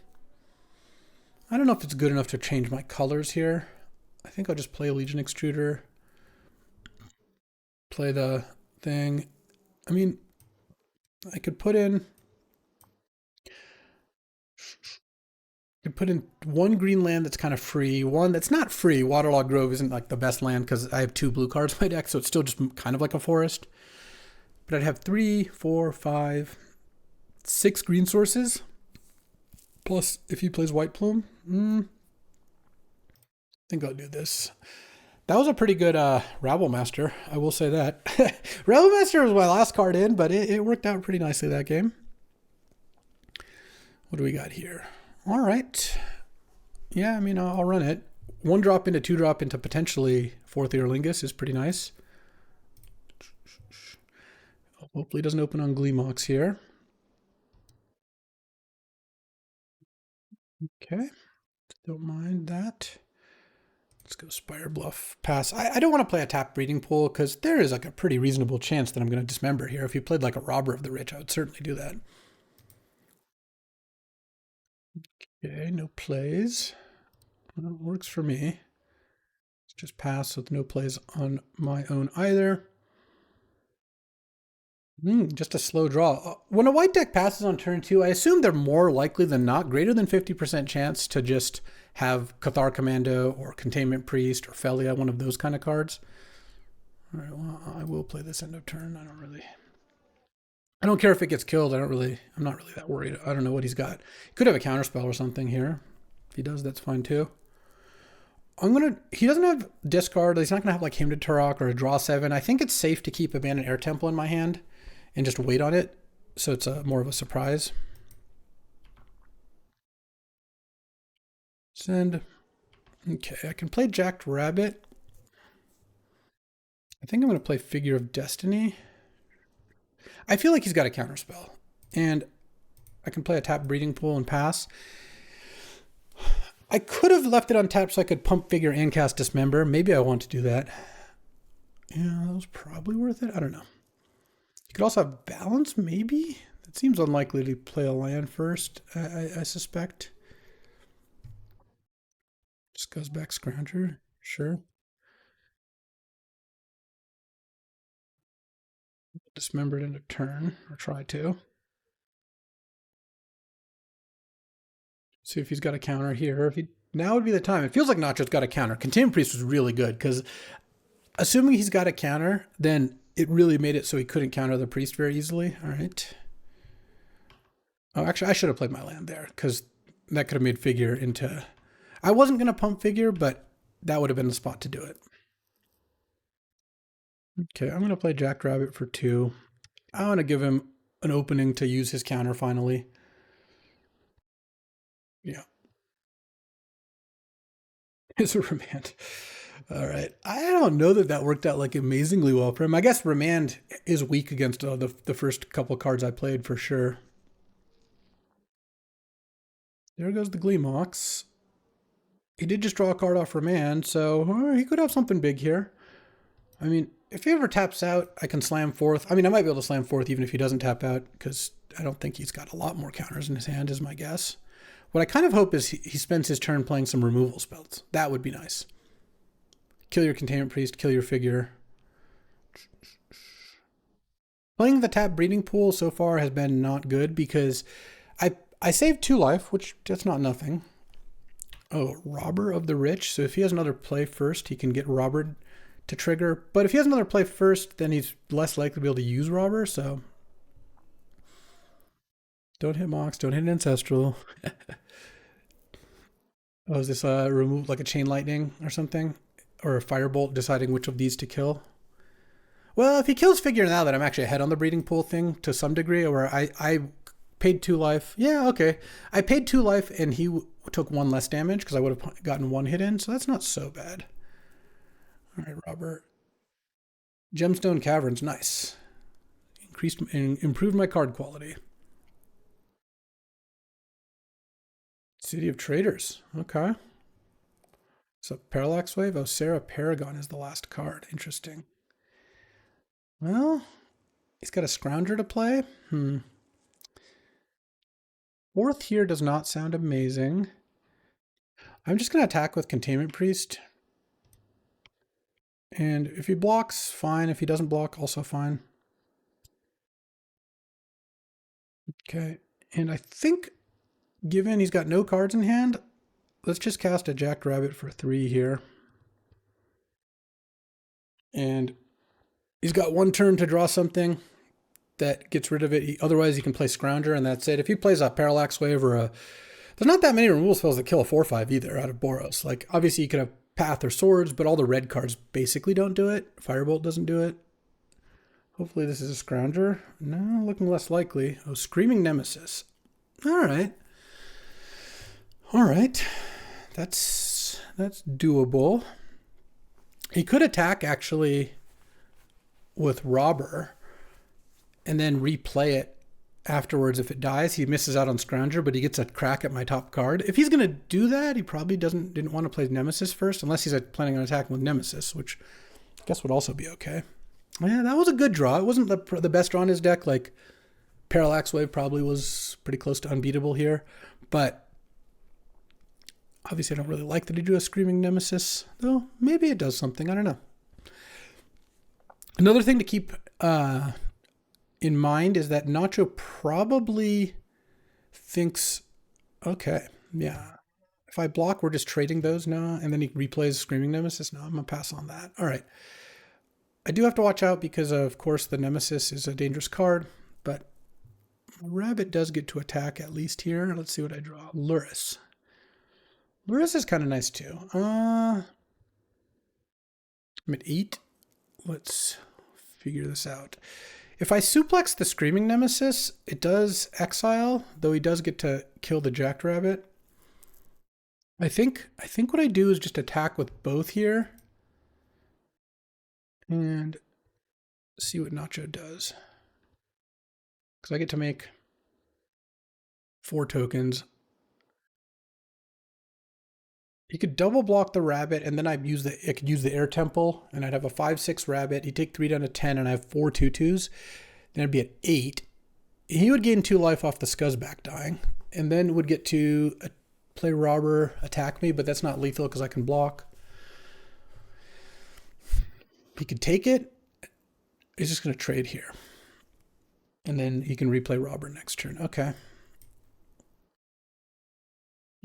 I don't know if it's good enough to change my colors here. I think I'll just play Legion Extruder. Play the thing. I mean... I could put in 1 green land that's kind of free, one that's not free. Waterlogged Grove isn't like the best land because I have 2 blue cards in my deck, so it's still just kind of like a forest. But I'd have 3, 4, 5, 6 green sources. Plus, if he plays White Plume, I think I'll do this. That was a pretty good Rabble Master, I will say that. Rabble Master was my last card in, but it worked out pretty nicely that game. What do we got here? All right. Yeah, I mean, I'll run it. 1 drop into 2 drop into potentially 4th Earlingus is pretty nice. Hopefully it doesn't open on Gleemox here. Okay. Don't mind that. Let's go Spire Bluff, pass. I don't want to play a tap breeding pool because there is like a pretty reasonable chance that I'm going to dismember here. If you played like a Robber of the Rich, I would certainly do that. Okay, no plays. Well, it works for me. Let's just pass with no plays on my own either. Just a slow draw. When a white deck passes on turn 2, I assume they're more likely than not, greater than 50% chance to just have Cathar Commando or Containment Priest or Felia, one of those kind of cards. All right, well, I will play this end of turn. I don't care if it gets killed. I'm not really that worried. I don't know what he's got. He could have a counterspell or something here. If he does, that's fine too. He doesn't have discard. He's not gonna have like Hymn to Turok or a draw 7. I think it's safe to keep Abandoned Air Temple in my hand and just wait on it, so it's more of a surprise. Send. Okay, I can play Jacked Rabbit. I think I'm going to play Figure of Destiny. I feel like he's got a counterspell, and I can play a tap breeding pool and pass. I could have left it untapped so I could pump Figure and cast Dismember. Maybe I want to do that. Yeah, that was probably worth it. I don't know. You could also have Balance, maybe? It seems unlikely to play a land first, I suspect. Just goes back Scrounger, sure. Dismember it in a turn, or try to. See if he's got a counter here. Now would be the time. It feels like Nacho's got a counter. Containment Priest was really good, because assuming he's got a counter, then it really made it so he couldn't counter the priest very easily. All right. Oh, actually, I should have played my land there, because that could have made Figure into... I wasn't going to pump Figure, but that would have been the spot to do it. Okay, I'm going to play Jackrabbit for 2. I want to give him an opening to use his counter finally. Yeah. It's a Remand. All right. I don't know that worked out like amazingly well for him. I guess Remand is weak against the first couple cards I played for sure. There goes the Gleemox. He did just draw a card off Remand, so he could have something big here. I mean, if he ever taps out, I can slam fourth. I mean, I might be able to slam fourth even if he doesn't tap out, because I don't think he's got a lot more counters in his hand, is my guess. What I kind of hope is he spends his turn playing some removal spells. That would be nice. Kill your Containment Priest, kill your Figure. Playing the tap breeding pool so far has been not good, because I saved 2 life, which that's not nothing. Oh, Robber of the Rich. So if he has another play first, he can get Robbered to trigger. But if he has another play first, then he's less likely to be able to use Robber, so... Don't hit Mox, don't hit an Ancestral. Oh, is this remove like a Chain Lightning or something? Or a Firebolt deciding which of these to kill? Well, if he kills Figure now, that I'm actually ahead on the breeding pool thing to some degree, where I paid 2 life. Yeah, okay. I paid 2 life and he took 1 less damage because I would have gotten 1 hit in, so that's not so bad. All right, Robert. Gemstone Caverns, nice. Improved my card quality. City of Traders, okay. So Parallax Wave, Sarah Paragon is the last card. Interesting. Well, he's got a Scrounger to play. Fourth here does not sound amazing. I'm just going to attack with Containment Priest. And if he blocks, fine. If he doesn't block, also fine. Okay, and I think, given he's got no cards in hand, let's just cast a Jackrabbit for 3 here. And he's got 1 turn to draw something that gets rid of it. Otherwise, he can play Scrounger, and that's it. If he plays a Parallax Wave or a... There's not that many removal spells that kill a 4/5 either out of Boros. Like, obviously, you could have Path or Swords, but all the red cards basically don't do it. Firebolt doesn't do it. Hopefully this is a Scrounger. No, looking less likely. Oh, Screaming Nemesis. All right. All right. That's doable. He could attack, actually, with Robber and then replay it afterwards, if it dies, he misses out on Scrounger, but he gets a crack at my top card. If he's going to do that, he probably didn't want to play Nemesis first, unless he's planning on attacking with Nemesis, which I guess would also be okay. Yeah, that was a good draw. It wasn't the best draw in his deck. Like, Parallax Wave probably was pretty close to unbeatable here, but obviously I don't really like that he drew a Screaming Nemesis, though maybe it does something. I don't know. Another thing to keep in mind is that Nacho probably thinks, okay, yeah, if I block, we're just trading those now, and then he replays Screaming Nemesis. No, I'm going to pass on that. All right. I do have to watch out because, of course, the Nemesis is a dangerous card, but Rabbit does get to attack at least here. Let's see what I draw. Luris. Luris is kind of nice, too. I'm at 8. Let's figure this out. If I suplex the Screaming Nemesis, it does exile, though he does get to kill the Jackrabbit. I think what I do is just attack with both here and see what Nacho does. Because I get to make 4 tokens. He could double block the rabbit, and then I could use the air temple, and I'd have a 5/6 rabbit. He'd take 3 down to 10, and I have 4 2/2s. Then I'd be at 8. He would gain 2 life off the Scuzzback dying, and then would get to play Robber, attack me, but that's not lethal because I can block. He could take it. He's just going to trade here. And then he can replay Robber next turn. Okay.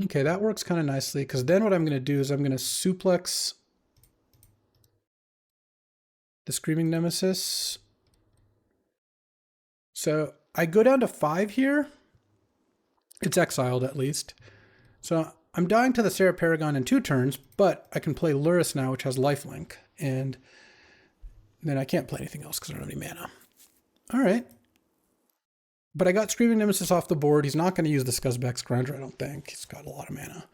Okay, that works kind of nicely, because then what I'm going to do is I'm going to suplex the Screaming Nemesis. So I go down to 5 here. It's exiled at least. So I'm dying to the Sarah Paragon in 2 turns, but I can play Luris now, which has lifelink. And then I can't play anything else because I don't have any mana. All right. But I got Screaming Nemesis off the board. He's not going to use the Scuzzback Scrounger, I don't think. He's got a lot of mana.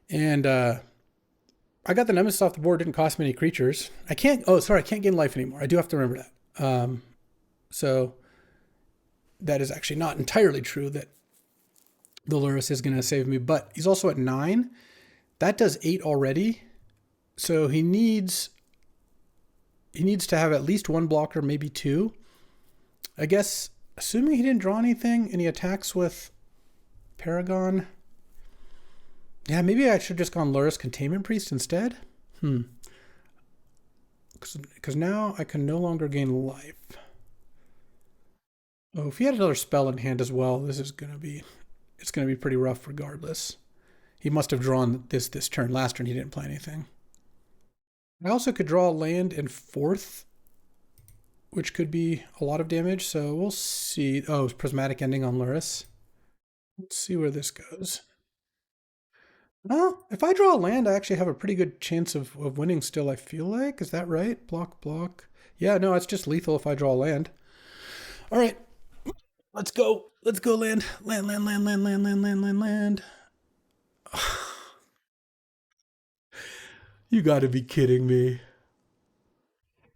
And I got the Nemesis off the board. Didn't cost me any creatures. I can't gain life anymore. I do have to remember that. So that is actually not entirely true that the Luris is going to save me. But he's also at 9. That does 8 already. So he needs to have at least 1 blocker, maybe 2. I guess, assuming he didn't draw anything and he attacks with Paragon. Yeah, maybe I should have just gone Luris Containment Priest instead. Because now I can no longer gain life. Oh, if he had another spell in hand as well, it's going to be pretty rough regardless. He must have drawn this turn. Last turn he didn't play anything. I also could draw a land in 4th, which could be a lot of damage, so we'll see. Oh, Prismatic Ending on Luris. Let's see where this goes. Well, if I draw a land, I actually have a pretty good chance of winning still, I feel like. Is that right? Block, block. Yeah, no, it's just lethal if I draw a land. All right, let's go. Let's go land. Land. You gotta be kidding me.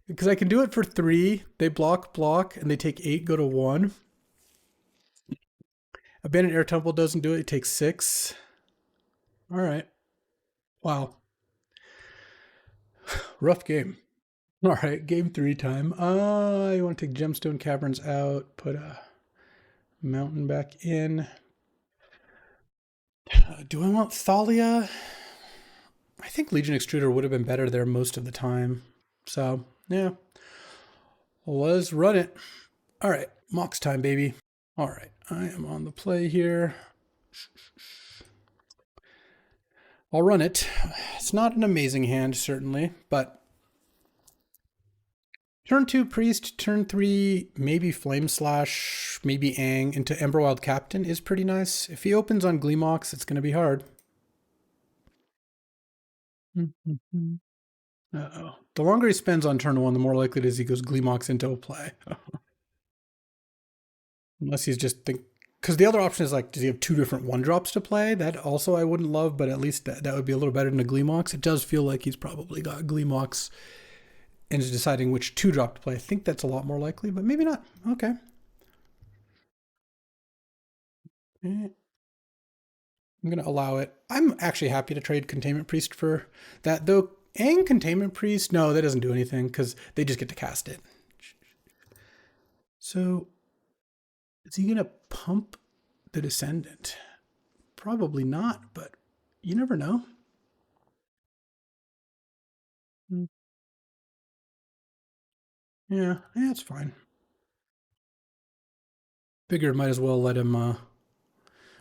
Because I can do it for 3. They block, and they take 8, go to 1. Abandoned Air Temple doesn't do it. It takes 6. All right. Wow. Rough game. All right, game 3 time. I want to take Gemstone Caverns out, put a mountain back in. Do I want Thalia? I think Legion Extruder would have been better there most of the time. So, yeah. Let's run it. All right, Mox time, baby. All right, I am on the play here. I'll run it. It's not an amazing hand, certainly, but turn 2 Priest, turn 3 maybe Flame Slash, maybe Ang into Emberwild Captain is pretty nice. If he opens on Gleemox, it's going to be hard. Uh-oh. The longer he spends on turn 1, the more likely it is he goes Gleemox into a play. Unless he's just because the other option is like, does he have 2 different 1-drops to play? That also I wouldn't love, but at least that would be a little better than a Gleemox. It does feel like he's probably got Gleemox and is deciding which 2-drop to play. I think that's a lot more likely, but maybe not. Okay. I'm going to allow it. I'm actually happy to trade Containment Priest for that, though. And Containment Priest, no, that doesn't do anything because they just get to cast it. So is he going to pump the Descendant? Probably not, but you never know. Yeah, it's fine. Figure might as well let him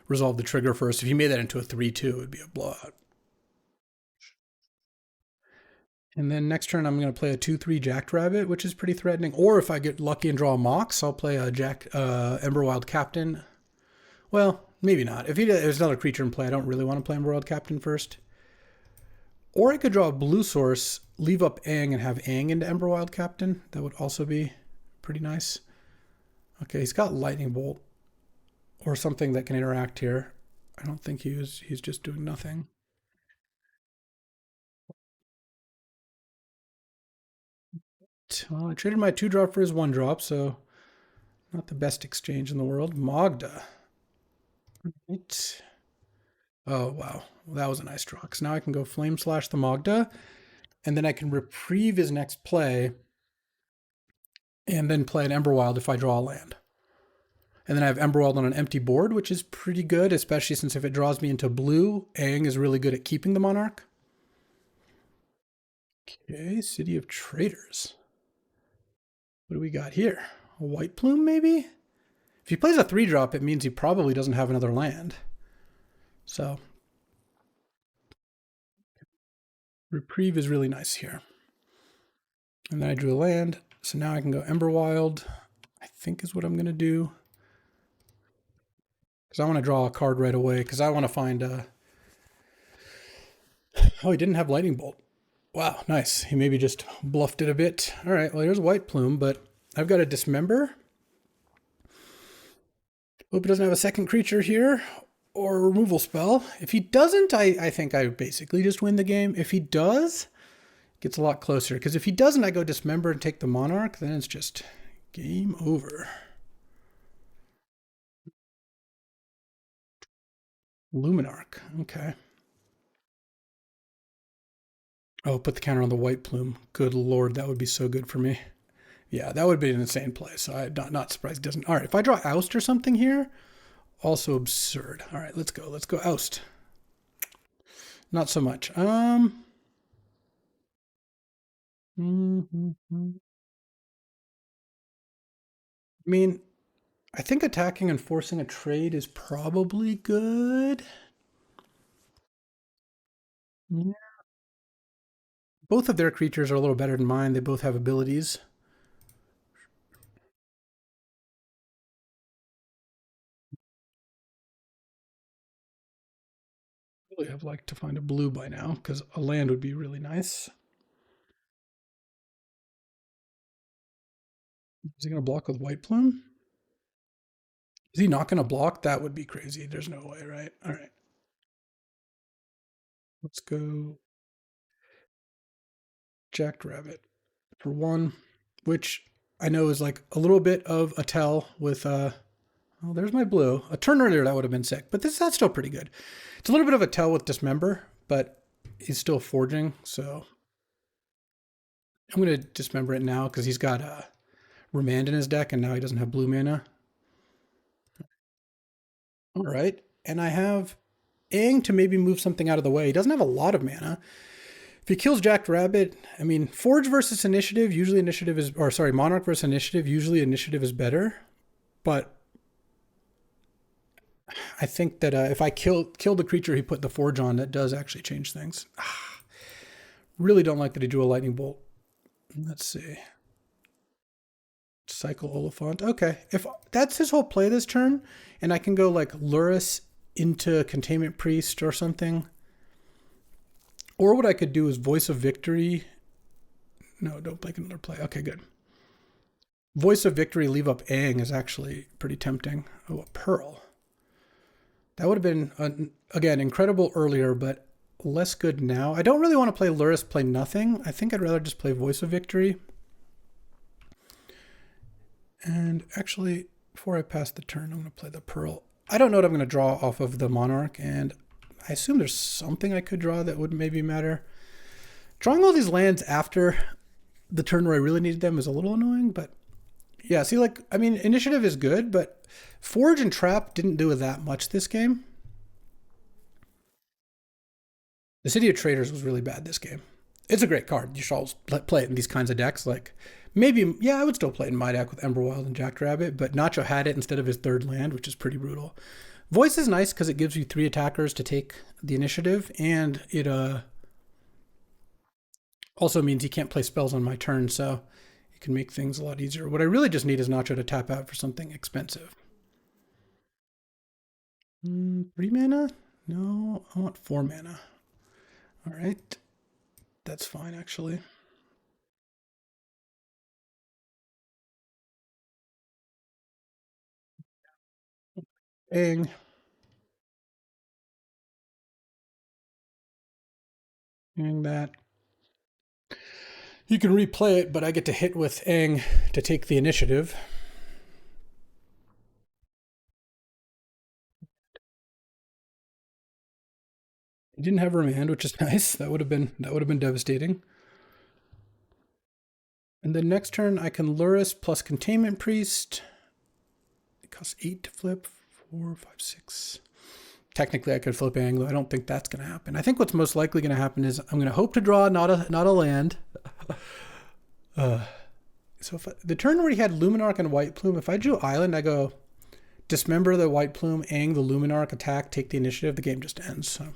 resolve the trigger first. If he made that into a 3-2, it would be a blowout. And then next turn, I'm going to play a 2-3 Jackrabbit, which is pretty threatening. Or if I get lucky and draw a Mox, I'll play a Emberwild Captain. Well, maybe not. If there's another creature in play, I don't really want to play Emberwild Captain first. Or I could draw a blue source, leave up Aang, and have Aang into Emberwild Captain. That would also be pretty nice. Okay, he's got Lightning Bolt or something that can interact here. I don't think he's just doing nothing. Well, I traded my 2-drop for his 1-drop, so not the best exchange in the world. Magda. Right. Oh, wow. Well, that was a nice draw. Because now I can go Flame Slash the Magda, and then I can reprieve his next play, and then play an Emberwild if I draw a land. And then I have Emberwild on an empty board, which is pretty good, especially since if it draws me into blue, Aang is really good at keeping the Monarch. Okay, City of Traders. What do we got here? A White Plume, maybe? If he plays a 3-drop, it means he probably doesn't have another land. So, Reprieve is really nice here. And then I drew a land, so now I can go Emberwild, I think is what I'm going to do. Because I want to draw a card right away, because I want to find... Oh, he didn't have Lightning Bolt. Wow, nice. He maybe just bluffed it a bit. All right, well, here's a White Plume, but I've got a Dismember. Hope he doesn't have a second creature here or a removal spell. If he doesn't, I think I basically just win the game. If he does, it gets a lot closer. Because if he doesn't, I go Dismember and take the Monarch. Then it's just game over. Luminarch. Okay. Oh, put the counter on the White Plume. Good lord, that would be so good for me. Yeah, that would be an insane play, so I'm not surprised it doesn't. All right, if I draw Oust or something here, also absurd. All right, let's go. Let's go Oust. Not so much. I mean, I think attacking and forcing a trade is probably good. Yeah. Both of their creatures are a little better than mine. They both have abilities. Really, I'd like to find a blue by now because a land would be really nice. Is he going to block with White Plume? Is he not going to block? That would be crazy. There's no way, right? All right. Let's go Jackrabbit for 1, which I know is like a little bit of a tell with oh, there's my blue. A turn earlier that would have been sick, but that's still pretty good. It's a little bit of a tell with Dismember, but he's still forging, so I'm going to Dismember it now because he's got Remand in his deck, and now he doesn't have blue mana. All right, and I have Aang to maybe move something out of the way. He doesn't have a lot of mana. If he kills Jackrabbit, I mean, Forge versus Initiative, usually Initiative is, or sorry, Monarch versus Initiative, usually Initiative is better. But I think that if I kill the creature he put the Forge on, that does actually change things. Really don't like that he drew a Lightning Bolt. Let's see. Cycle Oliphant. Okay, if that's his whole play this turn, and I can go like Luris into Containment Priest or something. Or what I could do is Voice of Victory. No, don't make another play. Okay, good. Voice of Victory, leave up Aang is actually pretty tempting. Oh, a Pearl. That would have been, again, incredible earlier, but less good now. I don't really want to play Luris, play nothing. I think I'd rather just play Voice of Victory. And actually, before I pass the turn, I'm going to play the Pearl. I don't know what I'm going to draw off of the Monarch, and I assume there's something I could draw that would maybe matter. Drawing all these lands after the turn where I really needed them is a little annoying, but yeah, see, like, I mean, initiative is good, but Forge and Trap didn't do that much this game. The City of Traders was really bad this game. It's a great card. You should always play it in these kinds of decks. Like, maybe, yeah, I would still play it in my deck with Emberwild and Jackrabbit, but Nacho had it instead of his third land, which is pretty brutal. Voice is nice because it gives you 3 attackers to take the initiative, and it also means he can't play spells on my turn, so it can make things a lot easier. What I really just need is Nacho to tap out for something expensive. 3 mana? No, I want 4 mana. All right, that's fine actually. Ang, Ang that. You can replay it, but I get to hit with Ang to take the initiative. He didn't have Remand, which is nice. That would have been devastating. And then next turn I can Luris plus Containment Priest. It costs 8 to flip. 4, 5, 6. Technically I could flip Ang, though I don't think that's going to happen. I think what's most likely going to happen is I'm going to hope to draw not a land. So if the turn where he had Luminarch and White Plume, if I drew Island, I go Dismember the White Plume, Ang the Luminarch, attack, take the initiative, the game just ends. So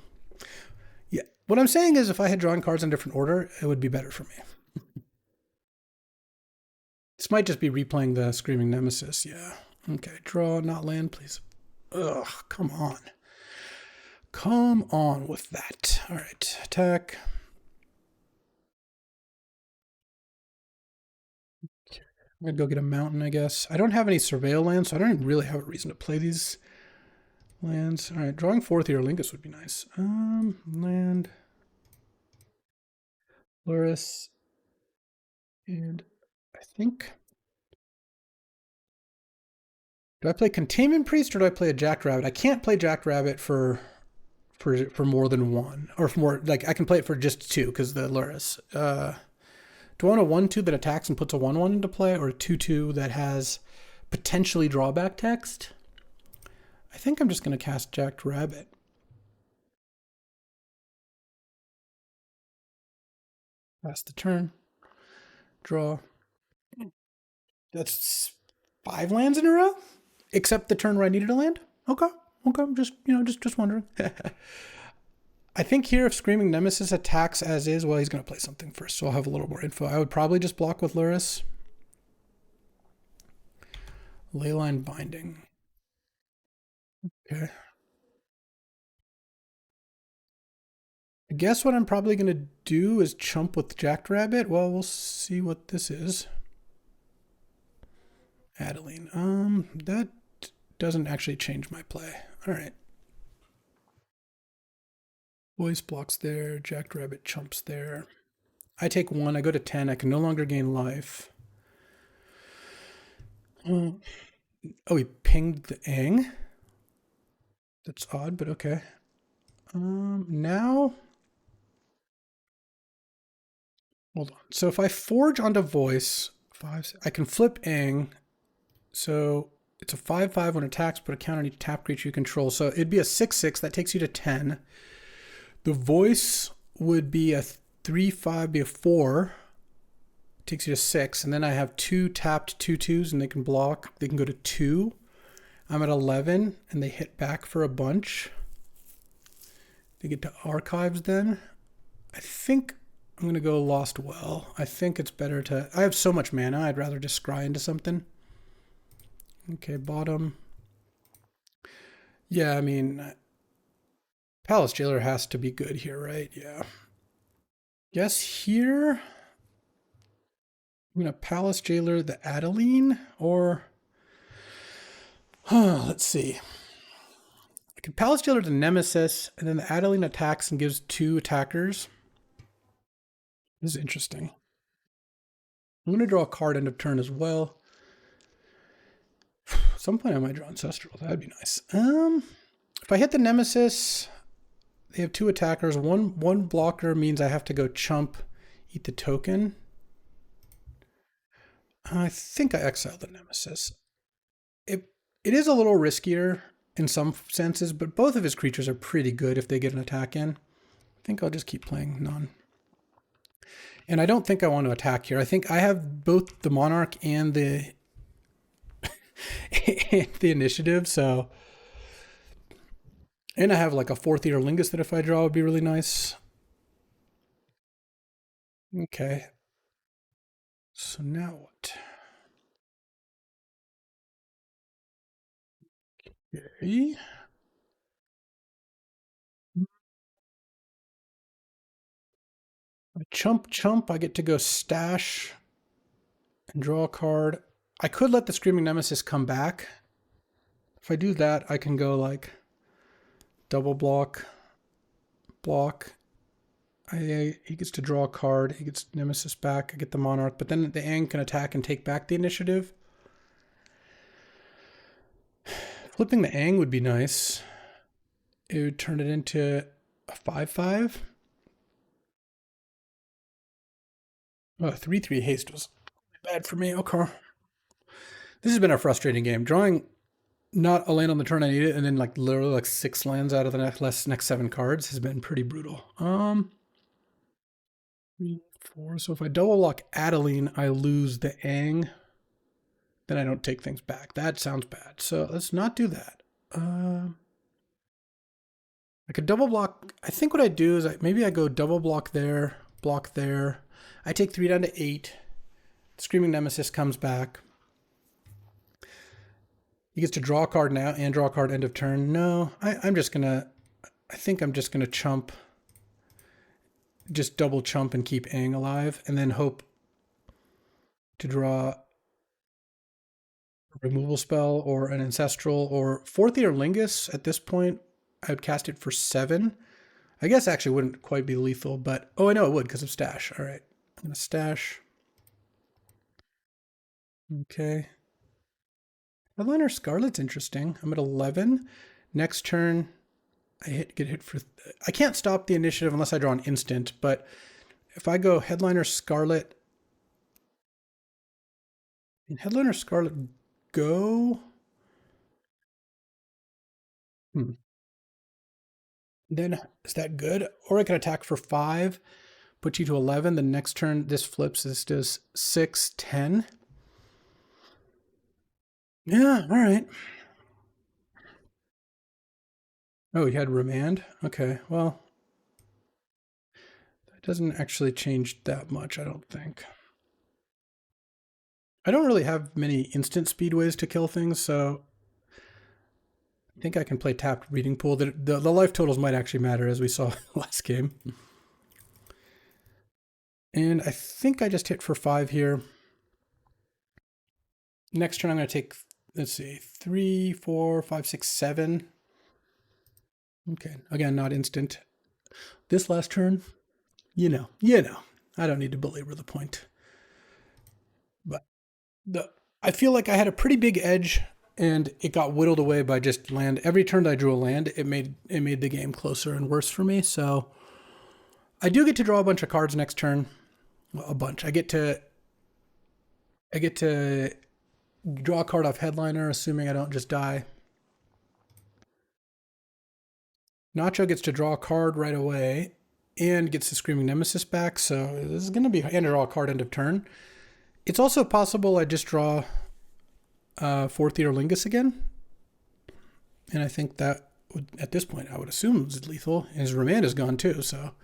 yeah, what I'm saying is if I had drawn cards in different order, it would be better for me. This might just be replaying the Screaming Nemesis. Yeah. Okay, draw, not land, please. Ugh, come on. Come on with that. All right, attack. I'm gonna go get a mountain, I guess. I don't have any surveil lands, so I don't really have a reason to play these lands. All right, drawing 4 Theolingus would be nice. Land, Luris, and I think. Do I play Containment Priest or do I play a Jackrabbit? I can't play Jackrabbit for more than one, or for more, like I can play it for just 2 because the Luris. Do I want a 1/2 that attacks and puts a 1/1 into play, or a 2/2 that has potentially drawback text? I think I'm just going to cast Jackrabbit. Pass the turn. Draw. That's 5 lands in a row, except the turn where I needed a land. Okay, I'm just wondering. I think here if Screaming Nemesis attacks as is, well, he's going to play something first, so I'll have a little more info. I would probably just block with Luris. Leyline Binding. Okay. I guess what I'm probably going to do is chump with Jackrabbit. Well, we'll see what this is. Adeline. That doesn't actually change my play. All right. Voice blocks there. Jackrabbit chumps there. I take 1. I go to 10. I can no longer gain life. Oh, he pinged the Ang. That's odd, but okay. Now, hold on. So if I forge onto voice, 5, I can flip Ang. So it's a 5/5 when attacks, put a counter on each tap creature you control. So it'd be a 6/6 that takes you to 10. The voice would be a 3/5, be a 4. Takes you to 6, and then I have 2 tapped 2/2s, and they can block. They can go to 2. I'm at 11, and they hit back for a bunch. They get to archives then. I think I'm going to go Lost Well. I think it's better to... I have so much mana, I'd rather just scry into something. Okay, bottom. Yeah, I mean... Palace Jailer has to be good here, right? Yeah. Guess here... I'm going to Palace Jailer the Adeline, or... let's see. I could Palace Jailer the Nemesis, and then the Adeline attacks and gives 2 attackers. This is interesting. I'm going to draw a card end of turn as well. some point I might draw Ancestral. That'd be nice. If I hit the Nemesis, they have 2 attackers. One blocker means I have to go chump, eat the token. I think I exiled the Nemesis. It is a little riskier in some senses, but both of his creatures are pretty good if they get an attack in. I think I'll just keep playing none. And I don't think I want to attack here. I think I have both the Monarch and the the initiative, so... And I have like a 4th Earlingus that if I draw would be really nice. Okay. So now what? Okay. I chump, I get to go stash and draw a card. I could let the Screaming Nemesis come back. If I do that, I can go like double block. He gets to draw a card. He gets Nemesis back. I get the Monarch, but then the Ang can attack and take back the initiative. Flipping the Ang would be nice. It would turn it into a 5/5. Oh, 3/3 haste was bad for me. Okay. This has been a frustrating game. Drawing not a land on the turn I need it, and then like literally like 6 lands out of the next 7 cards has been pretty brutal. 3, 4. So if I double block Adeline, I lose the Ang. Then I don't take things back. That sounds bad. So let's not do that. I could double block. I think what I do is maybe I go double block there, block there. I take 3 down to 8. Screaming Nemesis comes back. He gets to draw a card now and draw a card end of turn. No, I think I'm just gonna chump. Just double chump and keep Ang alive, and then hope to draw a removal spell or an Ancestral or 4th Earlingus. At this point, I would cast it for 7. I guess actually wouldn't quite be lethal, but oh, I know it would because of stash. All right, I'm gonna stash. Okay. Headliner Scarlet's interesting. I'm at 11. Next turn, I get hit for... I can't stop the initiative unless I draw an instant, but if I go Headliner Scarlet... Can Headliner Scarlet go? Then is that good? Or I can attack for 5, put you to 11. The next turn, this flips. This does 6, 10. Yeah, all right. Oh, you had Remand? Okay, well, that doesn't actually change that much, I don't think. I don't really have many instant speed ways to kill things, so I think I can play tapped Reading Pool. The life totals might actually matter, as we saw last game. And I think I just hit for 5 here. Next turn I'm going to take, let's see, 3, 4, 5, 6, 7. Okay, again, not instant. This last turn, you know, I don't need to belabor the point. But I feel like I had a pretty big edge, and it got whittled away by just land. Every turn that I drew a land, it made the game closer and worse for me. So I do get to draw a bunch of cards next turn. Well, a bunch. I get to draw a card off Headliner, assuming I don't just die. Nacho gets to draw a card right away and gets the Screaming Nemesis back. So this is going to be and draw a card end of turn. It's also possible I just draw 4th Earlingus again. And I think that would, at this point, I would assume it's lethal. And his Remand is gone too, so.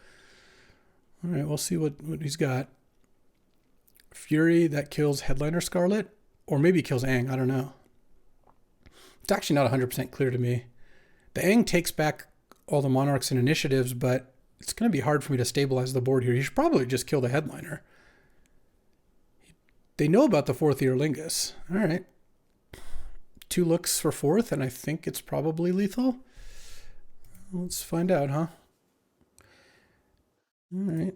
All right, we'll see what he's got. Fury, that kills Headliner Scarlet. Or maybe kills Ang, I don't know. It's actually not 100% clear to me. The Ang takes back all the Monarchs and initiatives, but it's going to be hard for me to stabilize the board here. You should probably just kill the Headliner. They know about the 4th Earlingus. All right. 2 looks for 4th, and I think it's probably lethal. Let's find out, huh? All right.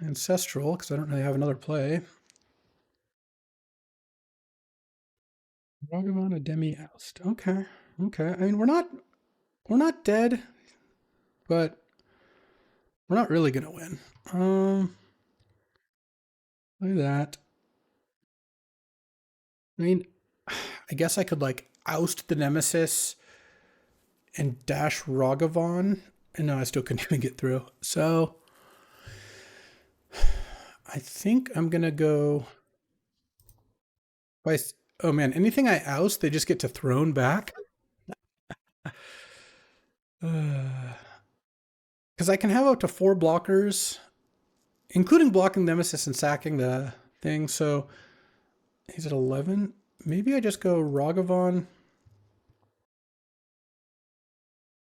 Ancestral, because I don't really have another play. Ragavan, a demi oust. Okay. Okay. I mean, we're not dead, but we're not really gonna win. Look at that. I mean, I guess I could like oust the Nemesis and dash Ragavan, and no, I still couldn't even get through. So I think I'm gonna go. By, oh man, anything I oust, they just get to thrown back. Because I can have up to 4 blockers, including blocking Nemesis and sacking the thing. So he's at 11. Maybe I just go Ragavan,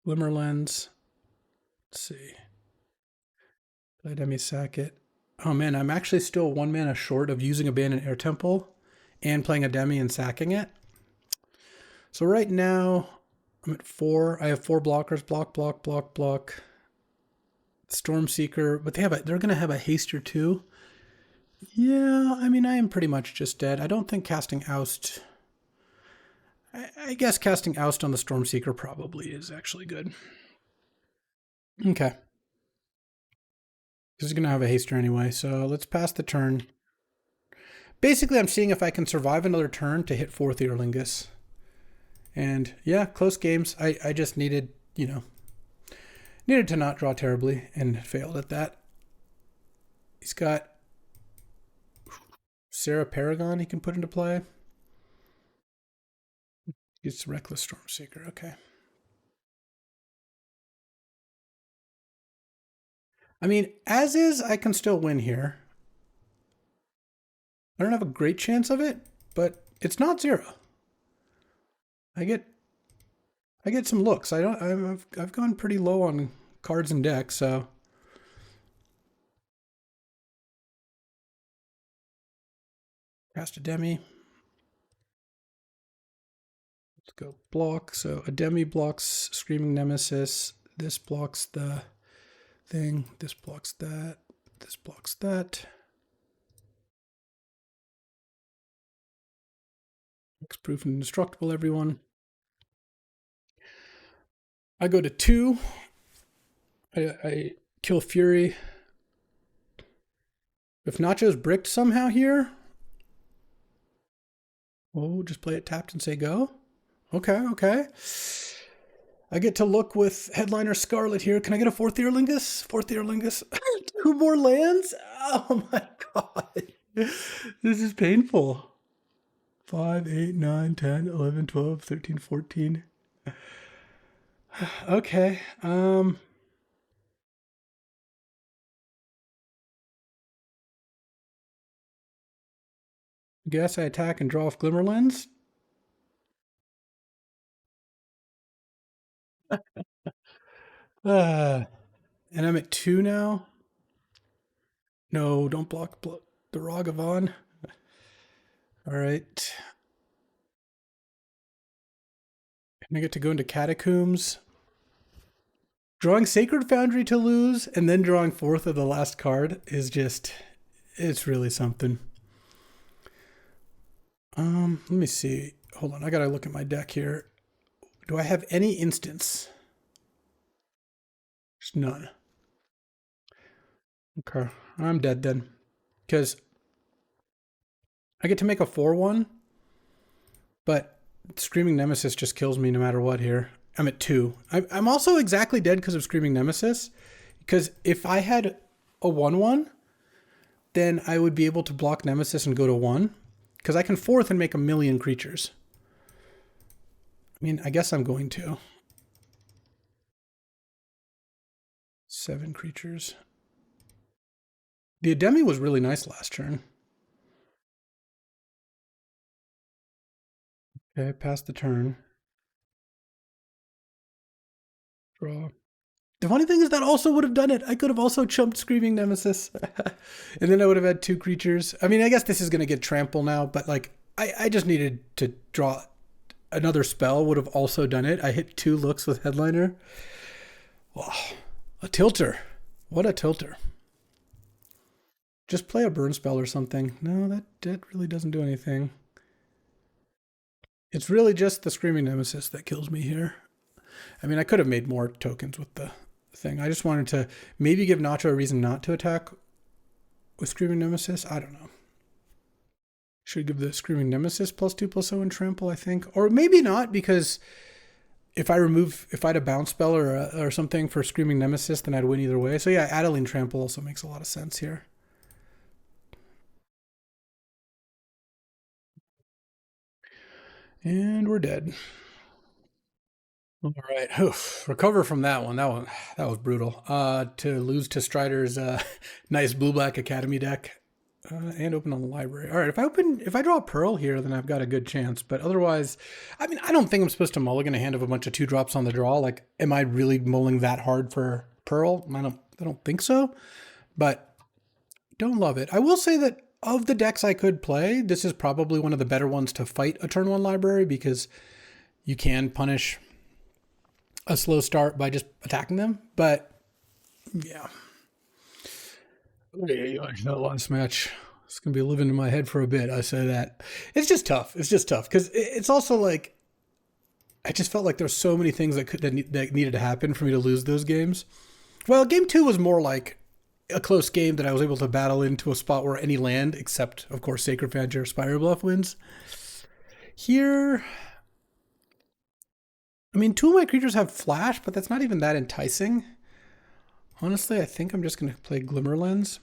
Glimmer Lens. Let's see. Let me sack it. Oh man, I'm actually still 1 mana short of using Abandoned Air Temple and playing a demi and sacking it. So right now I'm at 4. I have 4 blockers. Block, block, block, block. Stormseeker, but they're gonna have a haste or 2. Yeah, I mean I am pretty much just dead. I don't think casting Oust. I guess casting Oust on the Stormseeker probably is actually good. Okay. Because he's gonna have a haster anyway, so let's pass the turn. Basically, I'm seeing if I can survive another turn to hit 4th Earlingus. And yeah, close games. I just needed, needed to not draw terribly and failed at that. He's got Sarah Paragon he can put into play. It's Reckless Stormseeker, okay. I mean, as is, I can still win here. I don't have a great chance of it, but it's not 0. I get some looks. I've gone pretty low on cards and decks, so cast a demi. Let's go block. So a demi blocks Screaming Nemesis. This blocks the thing. This blocks that. This blocks that. Hexproof and indestructible, everyone. I go to 2. I kill Fury. If Nacho's bricked somehow here, oh, just play it tapped and say go. Okay, okay. I get to look with Headliner Scarlet here. Can I get a 4th Earlingus? 4th Earlingus. 2 more lands? Oh my god. This is painful. 5, 8, 9, 10, 11, 12, 13, 14. Okay. I guess I attack and draw off Glimmer Lens. And I'm at 2 now. No, don't block the Ragavan. All right. And I get to go into Catacombs. Drawing Sacred Foundry to lose and then drawing 4th of the last card is just, it's really something. Let me see. Hold on, I gotta look at my deck here. Do I have any instance? There's none. Okay, I'm dead then. Because I get to make a 4-1, but Screaming Nemesis just kills me no matter what here. I'm at 2. I'm also exactly dead because of Screaming Nemesis. Because if I had a 1-1, then I would be able to block Nemesis and go to 1. Because I can 4th and make a million creatures. I mean, I guess I'm going to. 7 creatures. The Ademi was really nice last turn. Okay, pass the turn. Draw. The funny thing is that also would have done it. I could have also chumped Screaming Nemesis. And then I would have had 2 creatures. I mean, I guess this is going to get trample now, but like, I just needed to draw another spell would have also done it. I hit 2 looks with Headliner. Wow, a tilter. What a tilter. Just play a burn spell or something. No, that really doesn't do anything. It's really just the Screaming Nemesis that kills me here. I mean, I could have made more tokens with the thing. I just wanted to maybe give Nacho a reason not to attack with Screaming Nemesis. I don't know. Should give the Screaming Nemesis +2/+0 and trample, I think. Or maybe not, because if I had a bounce spell or something for Screaming Nemesis, then I'd win either way. So yeah, Adeline Trample also makes a lot of sense here. And we're dead. All right. Oof. Recover from that one. That was brutal. To lose to Strider's nice blue-black Academy deck. And open on the library. All right, if I draw a Pearl here, then I've got a good chance. But otherwise, I mean, I don't think I'm supposed to mulligan a hand of a bunch of 2-drops on the draw. Like, am I really mulling that hard for Pearl? I don't think so. But don't love it. I will say that of the decks I could play, this is probably one of the better ones to fight a turn 1 library, because you can punish a slow start by just attacking them. But yeah. That last match, it's gonna be living in my head for a bit. I say that. It's just tough. It's just tough because it's also like I just felt like there's so many things that needed to happen for me to lose those games. Well, game 2 was more like a close game that I was able to battle into a spot where any land, except of course Sacred Fancy or Spire Bluff, wins. Here, I mean, 2 of my creatures have flash, but that's not even that enticing. Honestly, I think I'm just going to play Glimmer Lens.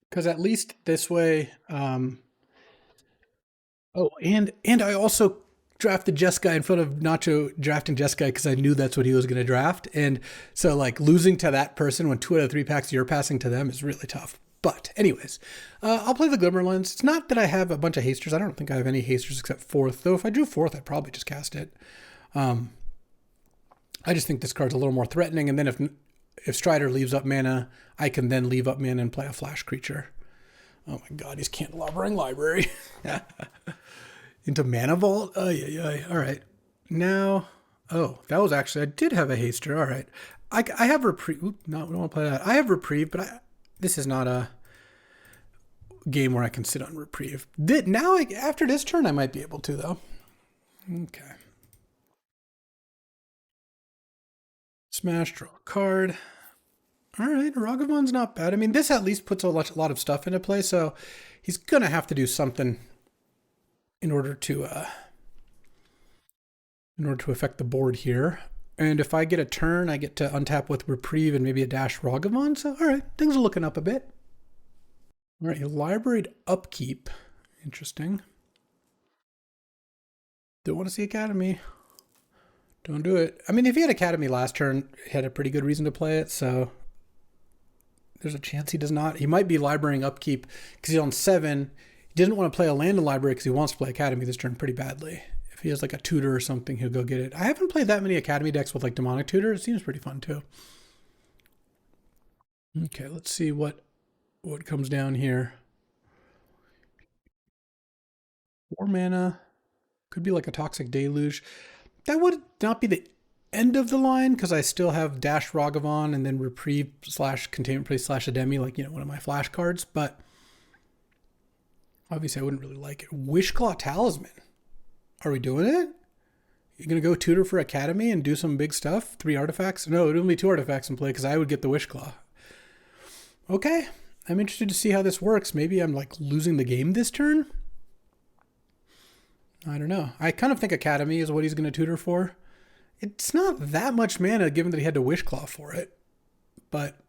Because at least this way... oh, and I also drafted Jeskai in front of Nacho drafting Jeskai because I knew that's what he was going to draft. And so, like, losing to that person when 2 out of 3 packs you're passing to them is really tough. But anyways, I'll play the Glimmer Lens. It's not that I have a bunch of hasters. I don't think I have any hasters except 4th. Though if I drew 4th, I'd probably just cast it. I just think this card's a little more threatening. And then if Strider leaves up mana, I can then leave up mana and play a flash creature. Oh my god, he's candelabering library. Into Mana Vault? Oh, yeah. All right. Now, oh, that was actually, I did have a haster. All right. I have Reprieve. No, we don't want to play that. I have Reprieve, but this is not a game where I can sit on Reprieve. Now, after this turn, I might be able to, though. Okay. Smash, draw a card. All right, Ragavon's not bad. I mean, this at least puts a lot of stuff into play, so he's going to have to do something in order to affect the board here. And if I get a turn, I get to untap with Reprieve and maybe a dash Ragavon. So, all right, things are looking up a bit. All right, you libraried Upkeep. Interesting. Don't want to see Academy. Don't do it. I mean, if he had Academy last turn, he had a pretty good reason to play it, so there's a chance he does not. He might be librarying Upkeep because he's on 7. He doesn't want to play a land in library because he wants to play Academy this turn pretty badly. If he has like a tutor or something, he'll go get it. I haven't played that many Academy decks with like Demonic Tutor. It seems pretty fun too. Okay, let's see what comes down here. 4 mana. Could be like a Toxic Deluge. That would not be the end of the line because I still have Dash Ragavon and then Reprieve / Containment Place / Ademi, like, one of my flash cards. But obviously, I wouldn't really like it. Wishclaw Talisman. Are we doing it? You're going to go tutor for Academy and do some big stuff? 3 artifacts? No, it would only be 2 artifacts in play because I would get the Wishclaw. Okay. I'm interested to see how this works. Maybe I'm like losing the game this turn? I don't know. I kind of think Academy is what he's going to tutor for. It's not that much mana given that he had to Wishclaw for it. But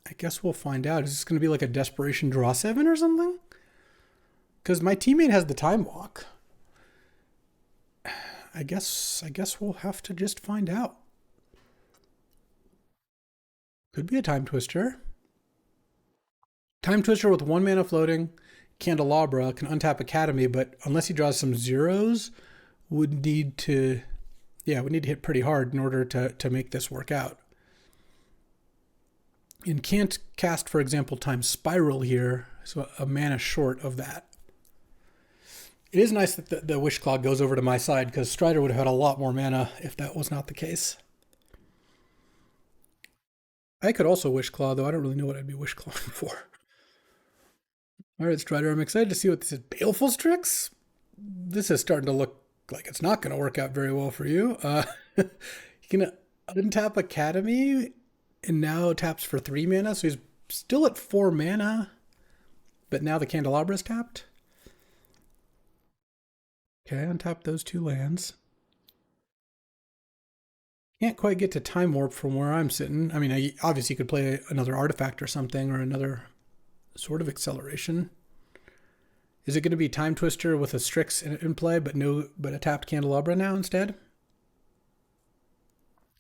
I guess we'll find out. Is this going to be like a Desperation Draw 7 or something? Because my teammate has the Time Walk. I guess we'll have to just find out. Could be a Time Twister. Time Twister with 1 mana floating. Candelabra can untap Academy, but unless he draws some zeros, would need to hit pretty hard in order to make this work out. And can't cast, for example, Time Spiral here, so a mana short of that. It is nice that the Wishclaw goes over to my side because Strider would have had a lot more mana if that was not the case. I could also Wishclaw, though I don't really know what I'd be Wishclawing for. All right, Strider, I'm excited to see what this is. Baleful Strix? this is starting to look like it's not going to work out very well for you. You can untap Academy and now taps for 3 mana, so he's still at 4 mana, but now the Candelabra's tapped. Okay, untap those 2 lands. Can't quite get to Time Warp from where I'm sitting. I mean, obviously you could play another artifact or something, or another sort of acceleration. Is it going to be Time Twister with a Strix in play, but a tapped Candelabra now instead?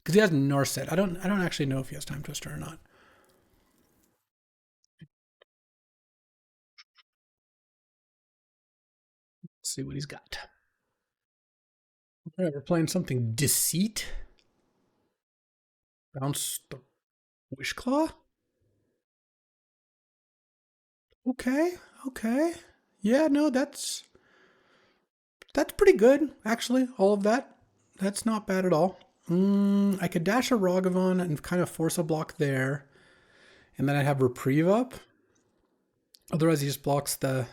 Because he has Narset. I don't actually know if he has Time Twister or not. Let's see what he's got. All right, we're playing something Deceit. Bounce the Wishclaw. Okay, okay. Yeah, no, that's pretty good, actually, all of that. That's not bad at all. I could dash a Ragavan and kind of force a block there. And then I have Reprieve up. Otherwise, he just blocks the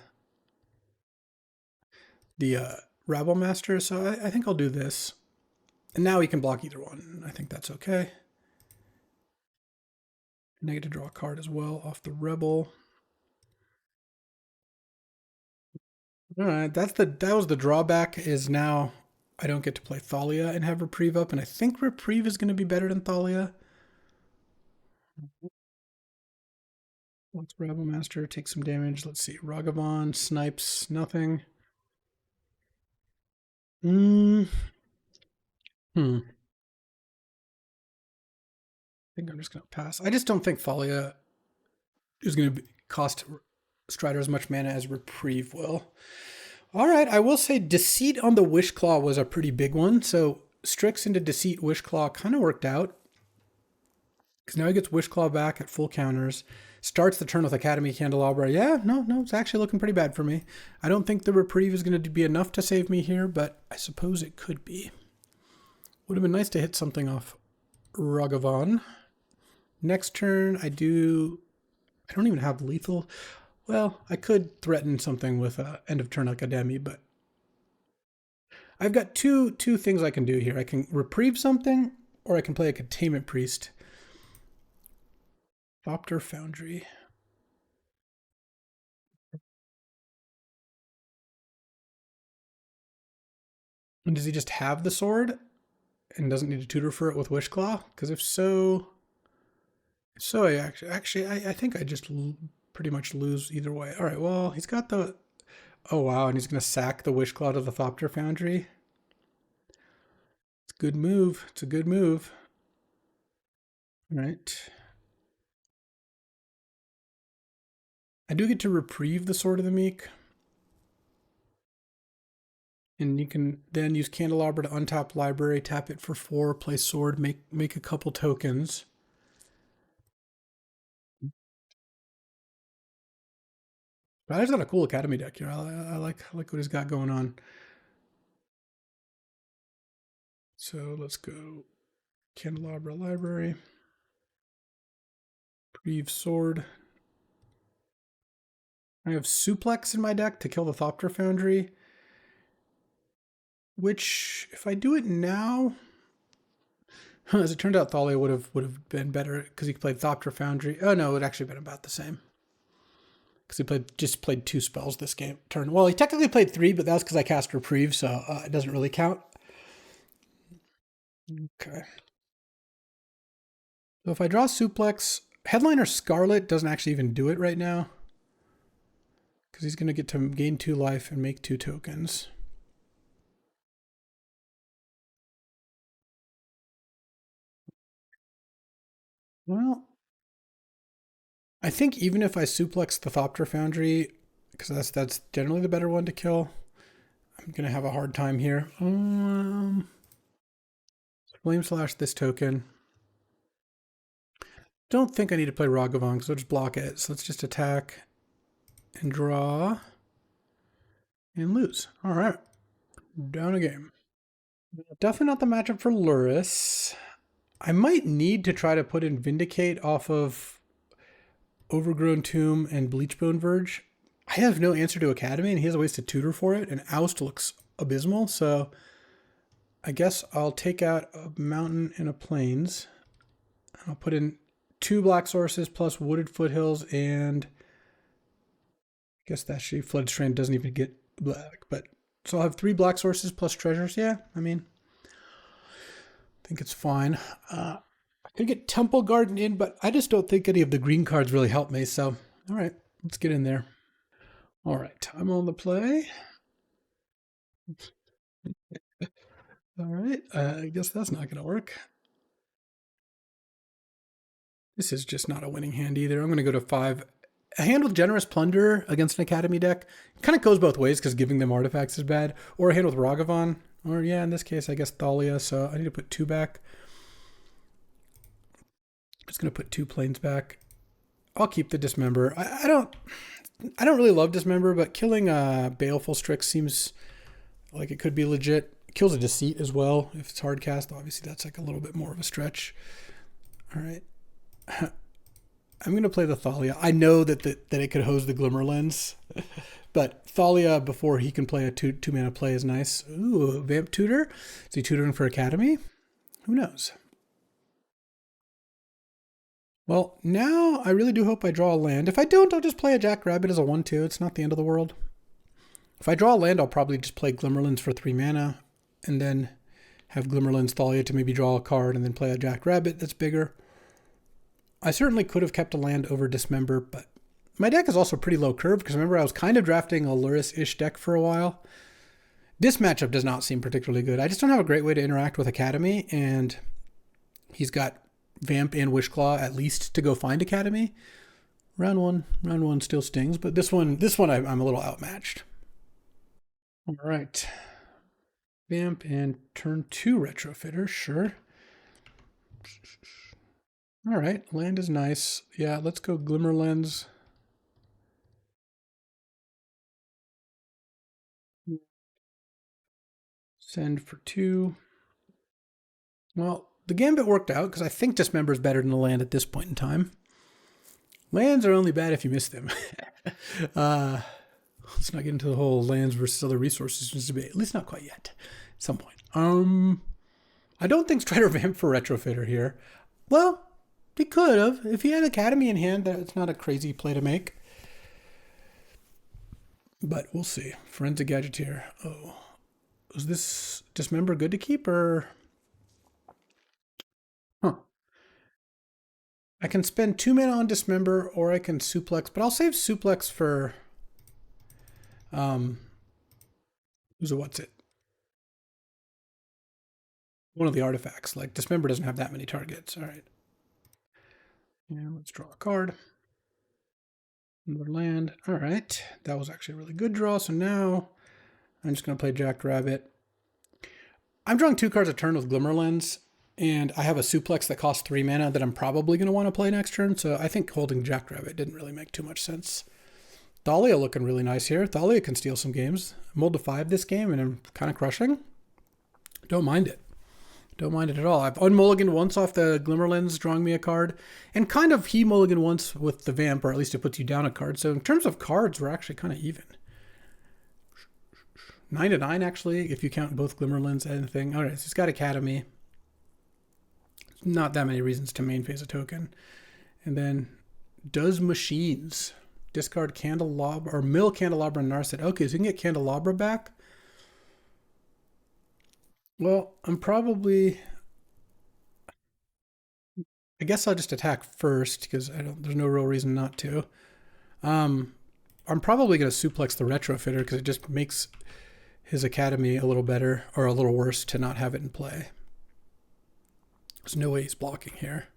Rabble Master. So I think I'll do this. And now he can block either one. I think that's okay. And I get to draw a card as well off the Rebel. All right, that was the drawback. Is now I don't get to play Thalia and have Reprieve up, and I think Reprieve is going to be better than Thalia. Let's Rebel Master, take some damage. Let's see, Ragavan snipes nothing. I think I'm just going to pass. I just don't think Thalia is going to cost Strider as much mana as Reprieve will. All right, I will say Deceit on the Wishclaw was a pretty big one. So Strix into Deceit Wishclaw kind of worked out. Because now he gets Wishclaw back at full counters. Starts the turn with Academy Candelabra. Yeah, no, it's actually looking pretty bad for me. I don't think the Reprieve is going to be enough to save me here, but I suppose it could be. Would have been nice to hit something off Ragavan. Next turn, I don't even have lethal. Well, I could threaten something with end of turn Academy, but I've got two things I can do here. I can Reprieve something, or I can play a Containment Priest. Thopter Foundry. And does he just have the sword and doesn't need to tutor for it with Wishclaw? Because if so, I think I just pretty much lose either way. All right, well, he's got the... Oh, wow, and he's going to sack the Wishclaw to the Thopter Foundry. It's a good move. It's a good move. All right. I do get to Reprieve the Sword of the Meek. And you can then use Candelabra to untap library, tap it for 4, play sword, make a couple tokens. Ryder's got a cool Academy deck here. I like what he's got going on. So let's go Candelabra library. Reprieve sword. I have Suplex in my deck to kill the Thopter Foundry. Which, if I do it now, as it turned out, Thalia would have been better because he played Thopter Foundry. Oh no, it would actually been about the same. Because he just played 2 spells this turn. Well, he technically played 3, but that was because I cast Reprieve, so it doesn't really count. Okay. So if I draw Suplex, Headliner Scarlet doesn't actually even do it right now. Because he's going to get to gain 2 life and make 2 tokens. Well, I think even if I suplex the Thopter Foundry, because that's generally the better one to kill, I'm going to have a hard time here. Flame Slash this token. Don't think I need to play Ragavan, because I'll just block it. So let's just attack and draw and lose. All right. Down a game. Definitely not the matchup for Luris. I might need to try to put in Vindicate off of Overgrown Tomb and Bleachbone Verge. I have no answer to Academy, and he has a ways to tutor for it, and Oust looks abysmal, so I guess I'll take out a mountain and a plains. I'll put in 2 black sources plus wooded foothills, and I guess that shade flooded strand doesn't even get black, but so I'll have 3 black sources plus treasures. Yeah, I mean, I think it's fine. I could get Temple Garden in, but I just don't think any of the green cards really help me. So, all right, let's get in there. All right, I'm on the play. All right, I guess that's not going to work. This is just not a winning hand either. I'm going to go to 5. A hand with Generous Plunder against an Academy deck kind of goes both ways because giving them artifacts is bad. Or a hand with Ragavan. Or yeah, in this case, I guess Thalia. So I need to put 2 back. I'm just going to put 2 planes back. I'll keep the Dismember. I don't really love Dismember, but killing Baleful Strix seems like it could be legit. It kills a Deceit as well if it's hard cast. Obviously, that's like a little bit more of a stretch. All right. I'm going to play the Thalia. I know that it could hose the Glimmer Lens, but Thalia before he can play a 2 mana play is nice. Ooh, Vamp Tutor. Is he tutoring for Academy? Who knows? Well, now I really do hope I draw a land. If I don't, I'll just play a Jackrabbit as a 1/2. It's not the end of the world. If I draw a land, I'll probably just play Glimmerlands for 3 mana and then have Glimmerlands Thalia to maybe draw a card and then play a Jackrabbit that's bigger. I certainly could have kept a land over Dismember, but my deck is also pretty low curve because remember I was kind of drafting a Luris-ish deck for a while. This matchup does not seem particularly good. I just don't have a great way to interact with Academy, and he's got Vamp and Wishclaw at least to go find Academy. Round one still stings, but this one I'm a little outmatched. All right. Vamp and turn 2 Retrofitter, sure. All right, land is nice. Yeah, let's go Glimmerlens. Send for 2. Well, the gambit worked out because I think Dismember is better than the land at this point in time. Lands are only bad if you miss them. Let's not get into the whole lands versus other resources debate. At least not quite yet. At some point. I don't think Strider Vamp for Retrofitter here. Well, he could have. If he had Academy in hand, that's not a crazy play to make. But we'll see. Forensic Gadgeteer. Oh. Is this Dismember good to keep or... Huh. I can spend 2 mana on Dismember or I can Suplex, but I'll save Suplex for... what's it? One of the artifacts. Like, Dismember doesn't have that many targets. All right. Yeah, let's draw a card. Another land. All right. That was actually a really good draw. So now I'm just going to play Jackrabbit. I'm drawing 2 cards a turn with Glimmerlens, and I have a Suplex that costs 3 mana that I'm probably going to want to play next turn. So I think holding Jackrabbit didn't really make too much sense. Thalia looking really nice here. Thalia can steal some games. I'm hold to 5 this game, and I'm kind of crushing. Don't mind it. Don't mind it at all. I've unmulliganed once off the Glimmerlens, drawing me a card, and kind of he mulliganed once with the Vamp, or at least it puts you down a card. So in terms of cards, we're actually kind of even. 9-9, actually, if you count both Glimmerlens and anything. All right, so he's got Academy. Not that many reasons to main phase a token. And then does Machines. Discard Candelabra, or mill Candelabra and Narset. Okay, so you can get Candelabra back. Well, I guess I'll just attack first because there's no real reason not to. I'm probably going to Suplex the Retrofitter because it just makes his Academy a little better or a little worse to not have it in play. There's no way he's blocking here.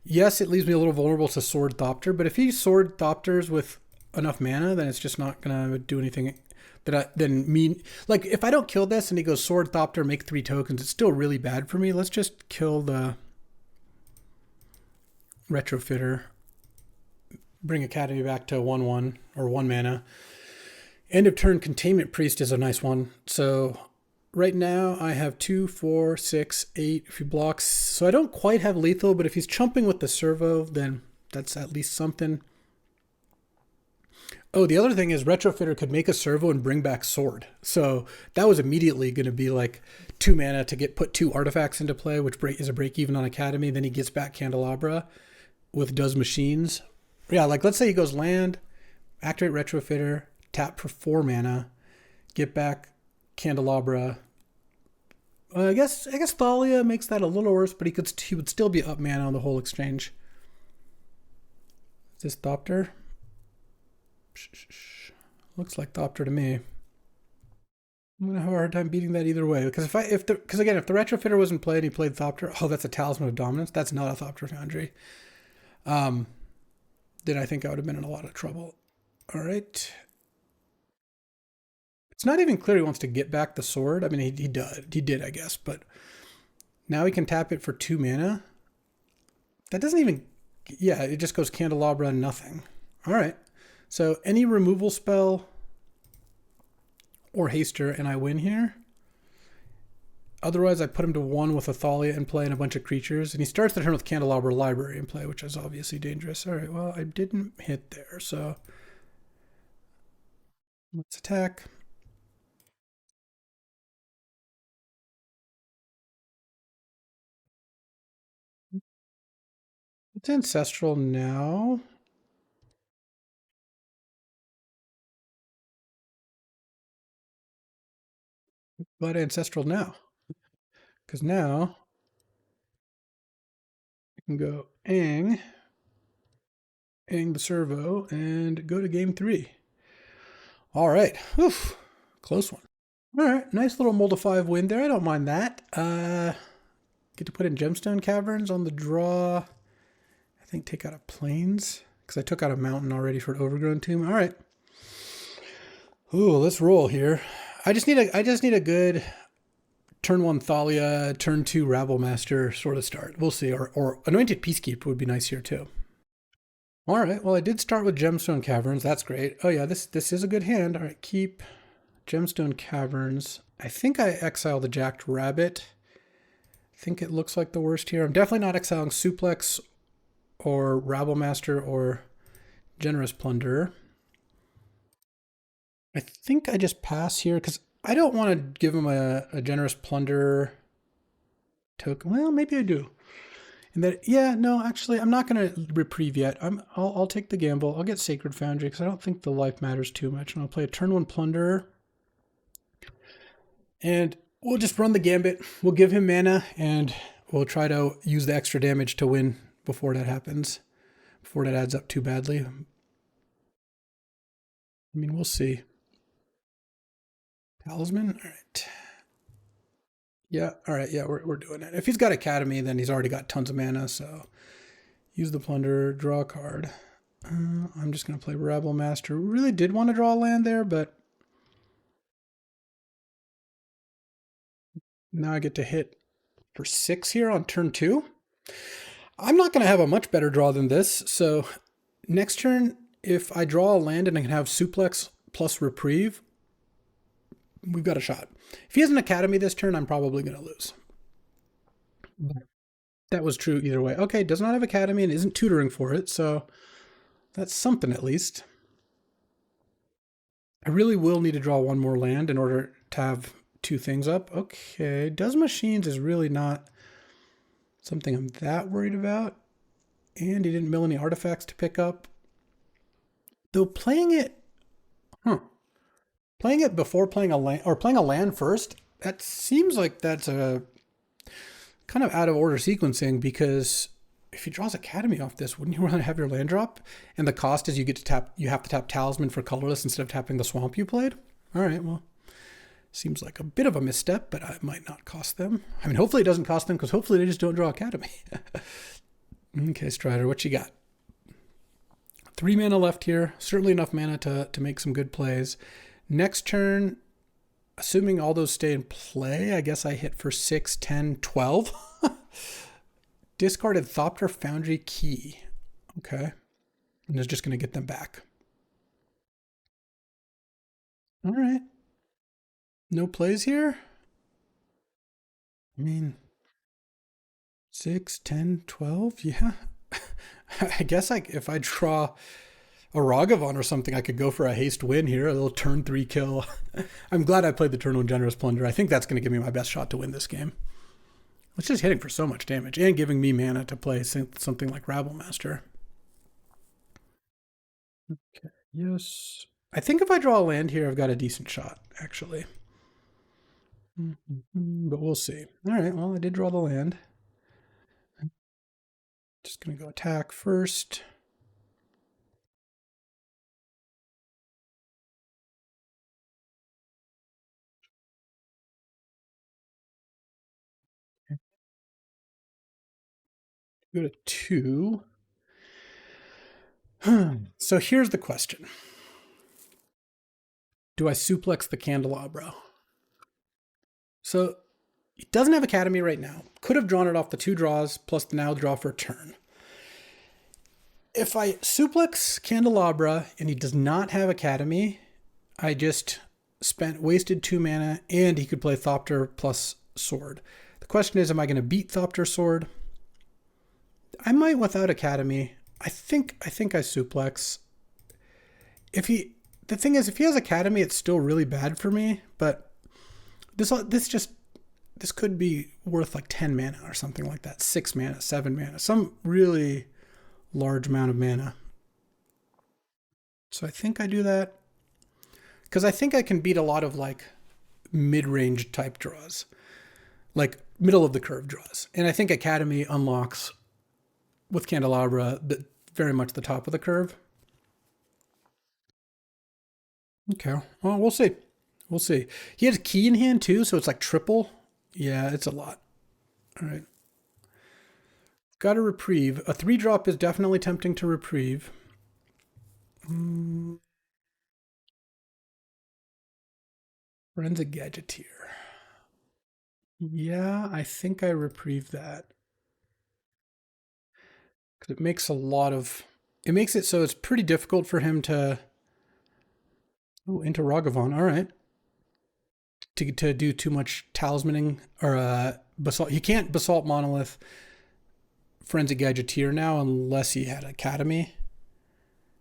Yes, it leaves me a little vulnerable to Sword Thopter, but if he Sword Thopters with enough mana, then it's just not going to do anything that like if I don't kill this and he goes Sword Thopter, make 3 tokens, it's still really bad for me. Let's just kill the Retrofitter, bring Academy back to 1/1 or 1 mana. End of turn Containment Priest is a nice one. So right now I have 2, 4, 6, 8 if he blocks. So I don't quite have lethal, but if he's chumping with the servo, then that's at least something. Oh, the other thing is Retrofitter could make a servo and bring back sword. So that was immediately going to be like 2 mana to get put 2 artifacts into play, which is a break even on Academy. Then he gets back Candelabra with does machines. Yeah, like let's say he goes land, activate Retrofitter, tap for 4 mana, get back Candelabra. I guess Thalia makes that a little worse, but he would still be up mana on the whole exchange. Is this Thopter? Looks like Thopter to me. I'm gonna have a hard time beating that either way because if the Retrofitter wasn't played, he played Thopter. Oh, that's a Talisman of Dominance. That's not a Thopter Foundry. Then I think I would have been in a lot of trouble. All right. It's not even clear he wants to get back the sword. I mean, he did, I guess, but now he can tap it for 2 mana. That doesn't even, yeah, it just goes Candelabra and nothing. All right. So any removal spell or haster and I win here. Otherwise, I put him to 1 with a Thalia in play and a bunch of creatures. And he starts the turn with Candelabra Library in play, which is obviously dangerous. All right, well, I didn't hit there, so let's attack. It's Ancestral now. But Ancestral now. Because now I can go Ang the servo, and go to game 3. All right. Oof. Close one. All right. Nice little Mold-of-5 win there. I don't mind that. Get to put in Gemstone Caverns on the draw. I think take out a Plains, because I took out a Mountain already for an Overgrown Tomb. All right. Ooh, let's roll here. I just need a good turn 1 Thalia, turn 2 Rabblemaster sort of start. We'll see. Or Anointed Peacekeeper would be nice here too. All right. Well, I did start with Gemstone Caverns. That's great. Oh yeah, this is a good hand. All right, keep Gemstone Caverns. I think I exile the Jacked Rabbit. I think it looks like the worst here. I'm definitely not exiling Suplex or Rabblemaster or Generous Plunderer. I think I just pass here because I don't want to give him a Generous Plunderer token. Well, maybe I do. And that, yeah, no, actually, I'm not going to reprieve yet. I'll take the gamble. I'll get Sacred Foundry because I don't think the life matters too much. And I'll play a turn 1 Plunderer. And we'll just run the gambit. We'll give him mana, and we'll try to use the extra damage to win before that happens. Before that adds up too badly. I mean, we'll see. Talisman? All right. Yeah, all right, yeah, we're doing it. If he's got Academy, then he's already got tons of mana, so use the Plunderer, draw a card. I'm just going to play Rabblemaster. Really did want to draw a land there, but now I get to hit for 6 here on turn 2. I'm not going to have a much better draw than this, so next turn, if I draw a land and I can have Suplex plus Reprieve, we've got a shot. If he has an Academy this turn, I'm probably going to lose. But that was true either way. Okay, does not have Academy and isn't tutoring for it, so that's something at least. I really will need to draw 1 more land in order to have 2 things up. Okay, does machines is really not something I'm that worried about. And he didn't mill any artifacts to pick up. Though playing it before playing a land, or playing a land first, that seems like that's a kind of out of order sequencing, because if he draws Academy off this, wouldn't you want to have your land drop? And the cost is you have to tap Talisman for colorless instead of tapping the swamp you played? All right, well, seems like a bit of a misstep, but it might not cost them. I mean, hopefully it doesn't cost them, because hopefully they just don't draw Academy. Okay, Strider, what you got? 3 mana left here. Certainly enough mana to make some good plays. Next turn, assuming all those stay in play, I guess I hit for 6, 10, 12. Discarded Thopter Foundry Key. Okay. And is just going to get them back. All right. No plays here? I mean, 6, 10, 12? Yeah. I guess if I draw a Ragavan or something, I could go for a haste win here, a little turn 3 kill. I'm glad I played the turn 1 Generous Plunder. I think that's going to give me my best shot to win this game. It's just hitting for so much damage and giving me mana to play something like Rabble Master. Okay, yes. I think if I draw a land here, I've got a decent shot, actually. But we'll see. All right, well, I did draw the land. Just going to go attack first. Go to 2. So here's the question. Do I suplex the Candelabra? So he doesn't have Academy right now. Could have drawn it off the 2 draws plus the now draw for a turn. If I suplex Candelabra and he does not have Academy, I just wasted 2 mana and he could play Thopter plus Sword. The question is, am I going to beat Thopter Sword? I might without Academy. I think I suplex. The thing is, if he has Academy, it's still really bad for me, but this could be worth like 10 mana or something like that. 6 mana, 7 mana, some really large amount of mana. So I think I do that because I think I can beat a lot of like mid-range type draws, like middle of the curve draws. And I think Academy unlocks with Candelabra very much the top of the curve. Okay, well, we'll see. We'll see. He has key in hand too, so it's like triple. Yeah, it's a lot. All right. Got a reprieve. A 3-drop is definitely tempting to reprieve. Forensic Gadgeteer. Yeah, I think I reprieve that. Because it makes it makes it so it's pretty difficult for him to... Oh, into Ragavan. All right. To do too much talismaning or basalt. He can't basalt monolith Forensic Gadgeteer now unless he had Academy.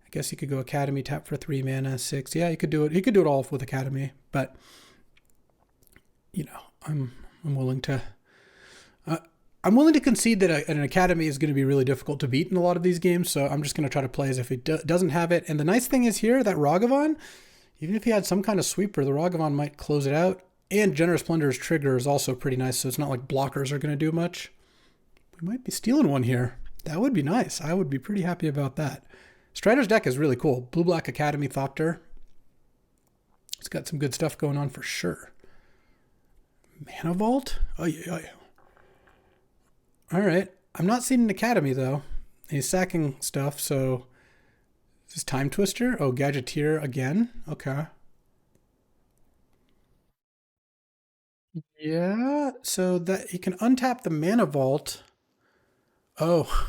I guess he could go Academy, tap for 3 mana, 6. Yeah, he could do it. He could do it all with Academy, but you know, I'm willing to concede that an Academy is going to be really difficult to beat in a lot of these games. So I'm just going to try to play as if he doesn't have it. And the nice thing is here that Ragavan, even if he had some kind of sweeper, the Ragavan might close it out. And Generous Plunder's trigger is also pretty nice, so it's not like blockers are going to do much. We might be stealing one here. That would be nice. I would be pretty happy about that. Strider's deck is really cool. Blue-Black Academy Thopter. It's got some good stuff going on for sure. Mana Vault? Oh, yeah. All right. I'm not seeing an Academy, though. He's sacking stuff, so... Is this Time Twister? Oh, Gadgeteer again? Okay. Yeah, so that he can untap the Mana Vault. Oh.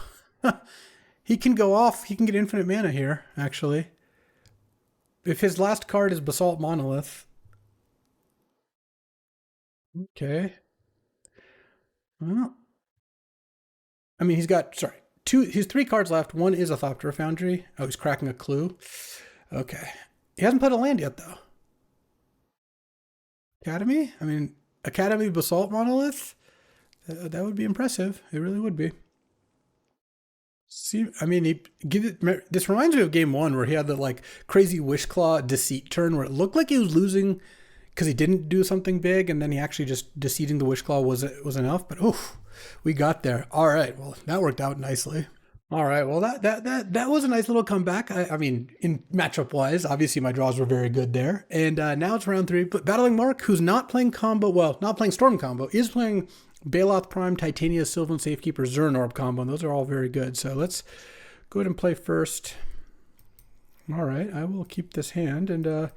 He can go off. He can get infinite mana here, actually. If his last card is Basalt Monolith. Okay. Well, I mean, he's got, sorry, he's 3 cards left. One is a Thopter Foundry. Oh, he's cracking a clue. Okay. He hasn't played a land yet, though. Academy? I mean, Academy Basalt Monolith? That would be impressive. It really would be. See, I mean, this reminds me of game 1 where he had the like crazy Wishclaw deceit turn where it looked like he was losing because he didn't do something big, and then he actually just deceiving the Wishclaw was enough. But oof, we got there. All right, well that worked out nicely. All right, well that was a nice little comeback. I mean, in matchup wise, obviously my draws were very good there, and now it's round 3. But Battling Mark, who's not playing combo, well, not playing Storm combo, is playing Baloth Prime, Titania, Sylvan Safekeeper, Zernorb combo, and those are all very good. So let's go ahead and play first. All right, I will keep this hand, and I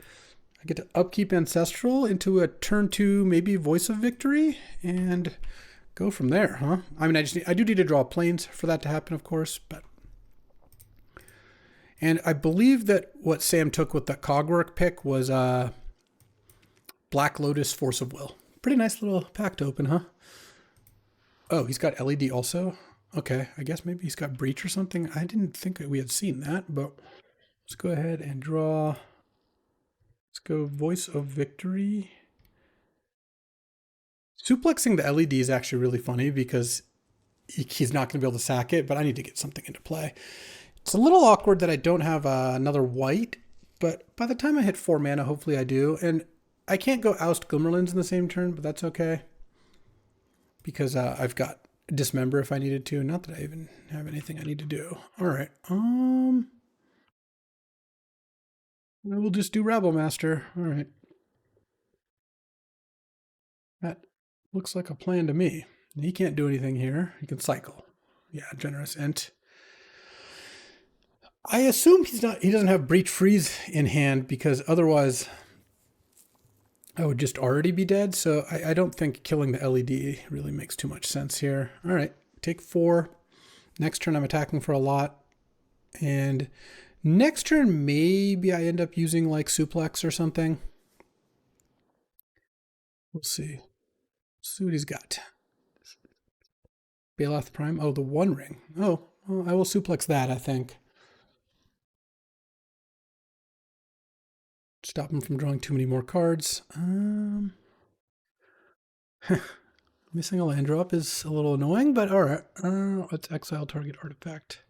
get to upkeep Ancestral into a turn 2, maybe Voice of Victory, and go from there, huh? I mean, I do need to draw planes for that to happen, of course, but... And I believe that what Sam took with the Cogwork pick was Black Lotus, Force of Will. Pretty nice little pack to open, huh? Oh, he's got LED also? Okay, I guess maybe he's got Breach or something. I didn't think we had seen that, but Let's go ahead and draw. Let's go Voice of Victory. Suplexing the LED is actually really funny because he's not going to be able to sack it, but I need to get something into play. It's a little awkward that I don't have another white, but by the time I hit 4 mana, hopefully I do. And I can't go Oust Glimmerlands in the same turn, but that's okay. Because I've got Dismember if I needed to. Not that I even have anything I need to do. All right. We'll just do Rabble Master. All right. That looks like a plan to me. He can't do anything here. He can cycle. Yeah, Generous Ent. I assume he doesn't have Breach Freeze in hand because otherwise I would just already be dead. So I don't think killing the LED really makes too much sense here. All right, take 4. Next turn I'm attacking for a lot. And next turn maybe I end up using like Suplex or something. We'll see. Let's see what he's got. Baloth Prime. Oh, the One Ring. Oh, well, I will Suplex that, I think. Stop him from drawing too many more cards. Missing a land drop is a little annoying, but all right. Let's exile target artifact.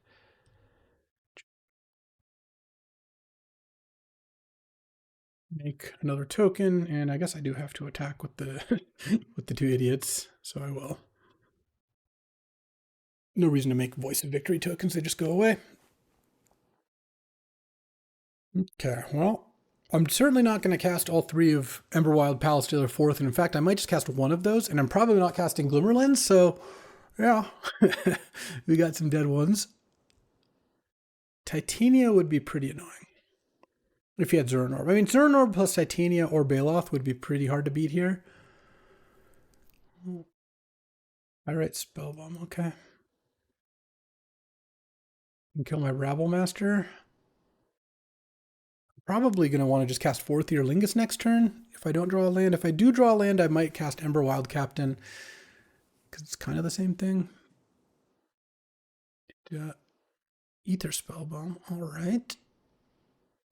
Make another token, and I guess I do have to attack with the with the 2 idiots, so I will. No reason to make Voice of Victory tokens; they just go away. Okay, well, I'm certainly not going to cast all 3 of Emberwild, Palace Stealer, 4th, and in fact, I might just cast one of those, and I'm probably not casting Glimmerlands, so yeah, we got some dead ones. Titania would be pretty annoying if he had Zern Orb. I mean, Zern Orb plus Titania or Baloth would be pretty hard to beat here. I write Spellbomb, okay. And kill my Rabble Master. Probably going to want to just cast 4th Ear Lingus next turn if I don't draw a land. If I do draw a land, I might cast Emberwild Captain because it's kind of the same thing. Ether Spellbomb, all right.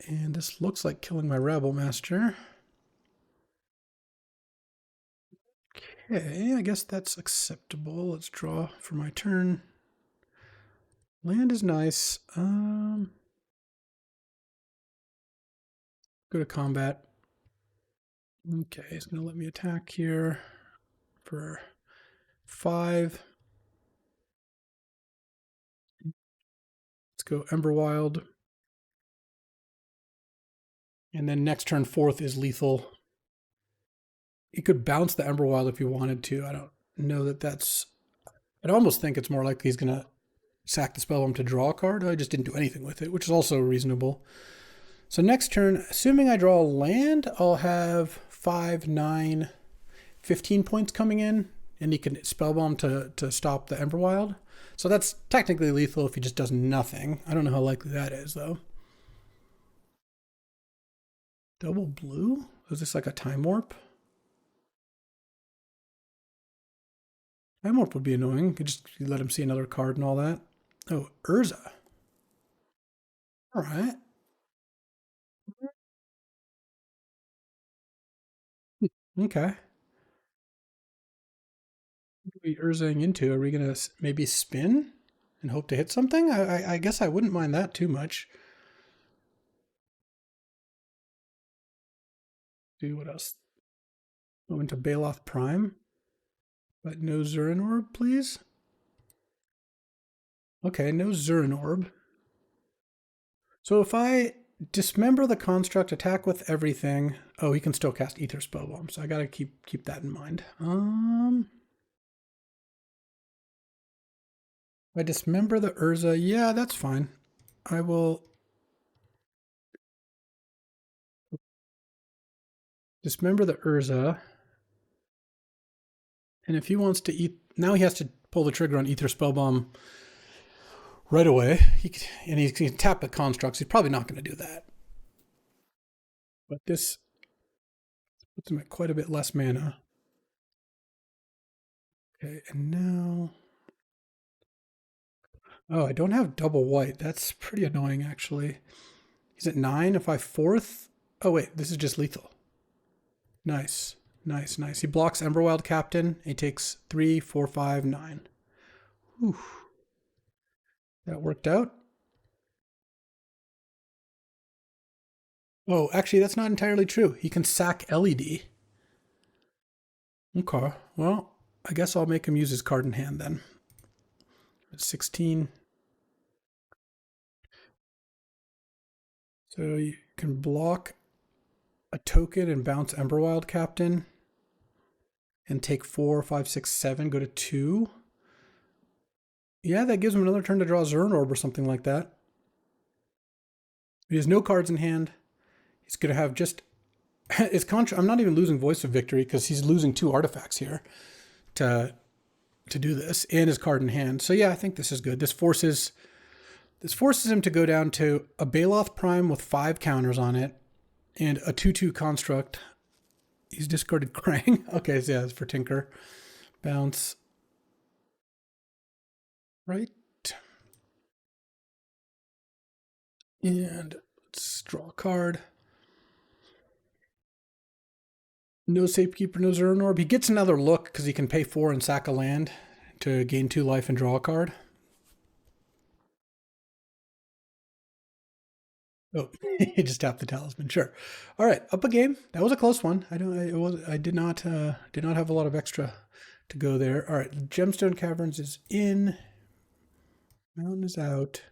And this looks like killing my Rabble Master. Okay, I guess that's acceptable. Let's draw for my turn. Land is nice. Go to combat. Okay, he's going to let me attack here for 5. Let's go Emberwild. And then next turn 4th is lethal. You could bounce the Emberwild if you wanted to. I don't know that that's... I'd almost think it's more likely he's going to sack the Spellbomb to draw a card. I just didn't do anything with it, which is also reasonable. So next turn, assuming I draw a land, I'll have 5, 9, 15 points coming in, and he can Spellbomb to stop the Emberwild. So that's technically lethal if he just does nothing. I don't know how likely that is, though. Double blue? Is this like a Time Warp? Time Warp would be annoying. You could just let him see another card and all that. Oh, Urza. All right. Okay. What are we Urzaing into? Are we going to maybe spin and hope to hit something? I guess I wouldn't mind that too much. Do what else? Go into Baloth Prime. But no Zurin Orb, please. Okay, no Zurin Orb. So if I dismember the construct, attack with everything. Oh, he can still cast Ether Spellbomb, so I gotta keep that in mind. If I dismember the Urza, yeah, that's fine. I will dismember the Urza. And if he wants to eat, now he has to pull the trigger on Ether Spellbomb right away. And he can tap the constructs. He's probably not going to do that. But this puts him at quite a bit less mana. Okay, and now... Oh, I don't have double white. That's pretty annoying, actually. He's at 9. If I fourth... Oh, wait. This is just lethal. Nice. Nice, nice. He blocks Emberwild Captain. He takes 3, 4, 5, 9. Whew. That worked out. Oh, actually, that's not entirely true. He can sack LED. Okay. Well, I guess I'll make him use his card in hand then. 16. So you can block a token and bounce Emberwild Captain and take 4, 5, 6, 7, go to 2. Yeah, that gives him another turn to draw Zern Orb or something like that. He has no cards in hand. He's going to have just... I'm not even losing Voice of Victory because he's losing 2 artifacts here to do this and his card in hand. So yeah, I think this is good. This forces him to go down to a Baloth Prime with 5 counters on it and a 2/2 construct. He's discarded Krang. Okay, so yeah, it's for Tinker. Bounce. Right. And let's draw a card. No Safekeeper, no Zern Orb. He gets another look because he can pay 4 and sack a land to gain 2 life and draw a card. Oh, he just tapped the talisman. Sure. All right, up a game. That was a close one. I did not have a lot of extra to go there. All right, Gemstone Caverns is in. Mountain is out.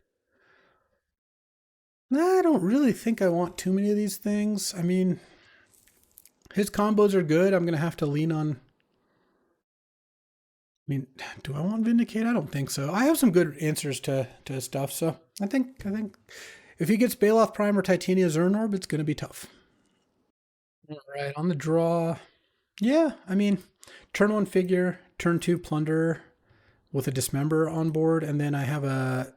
I don't really think I want too many of these things. I mean, his combos are good. I'm gonna have to lean on. I mean, do I want Vindicate? I don't think so. I have some good answers to stuff, so I think if he gets Baloth Prime or Titania Zern Orb, it's going to be tough. All right, on the draw. Yeah, I mean, turn 1 Figure, turn 2 Plunderer with a Dismember on board, and then I have a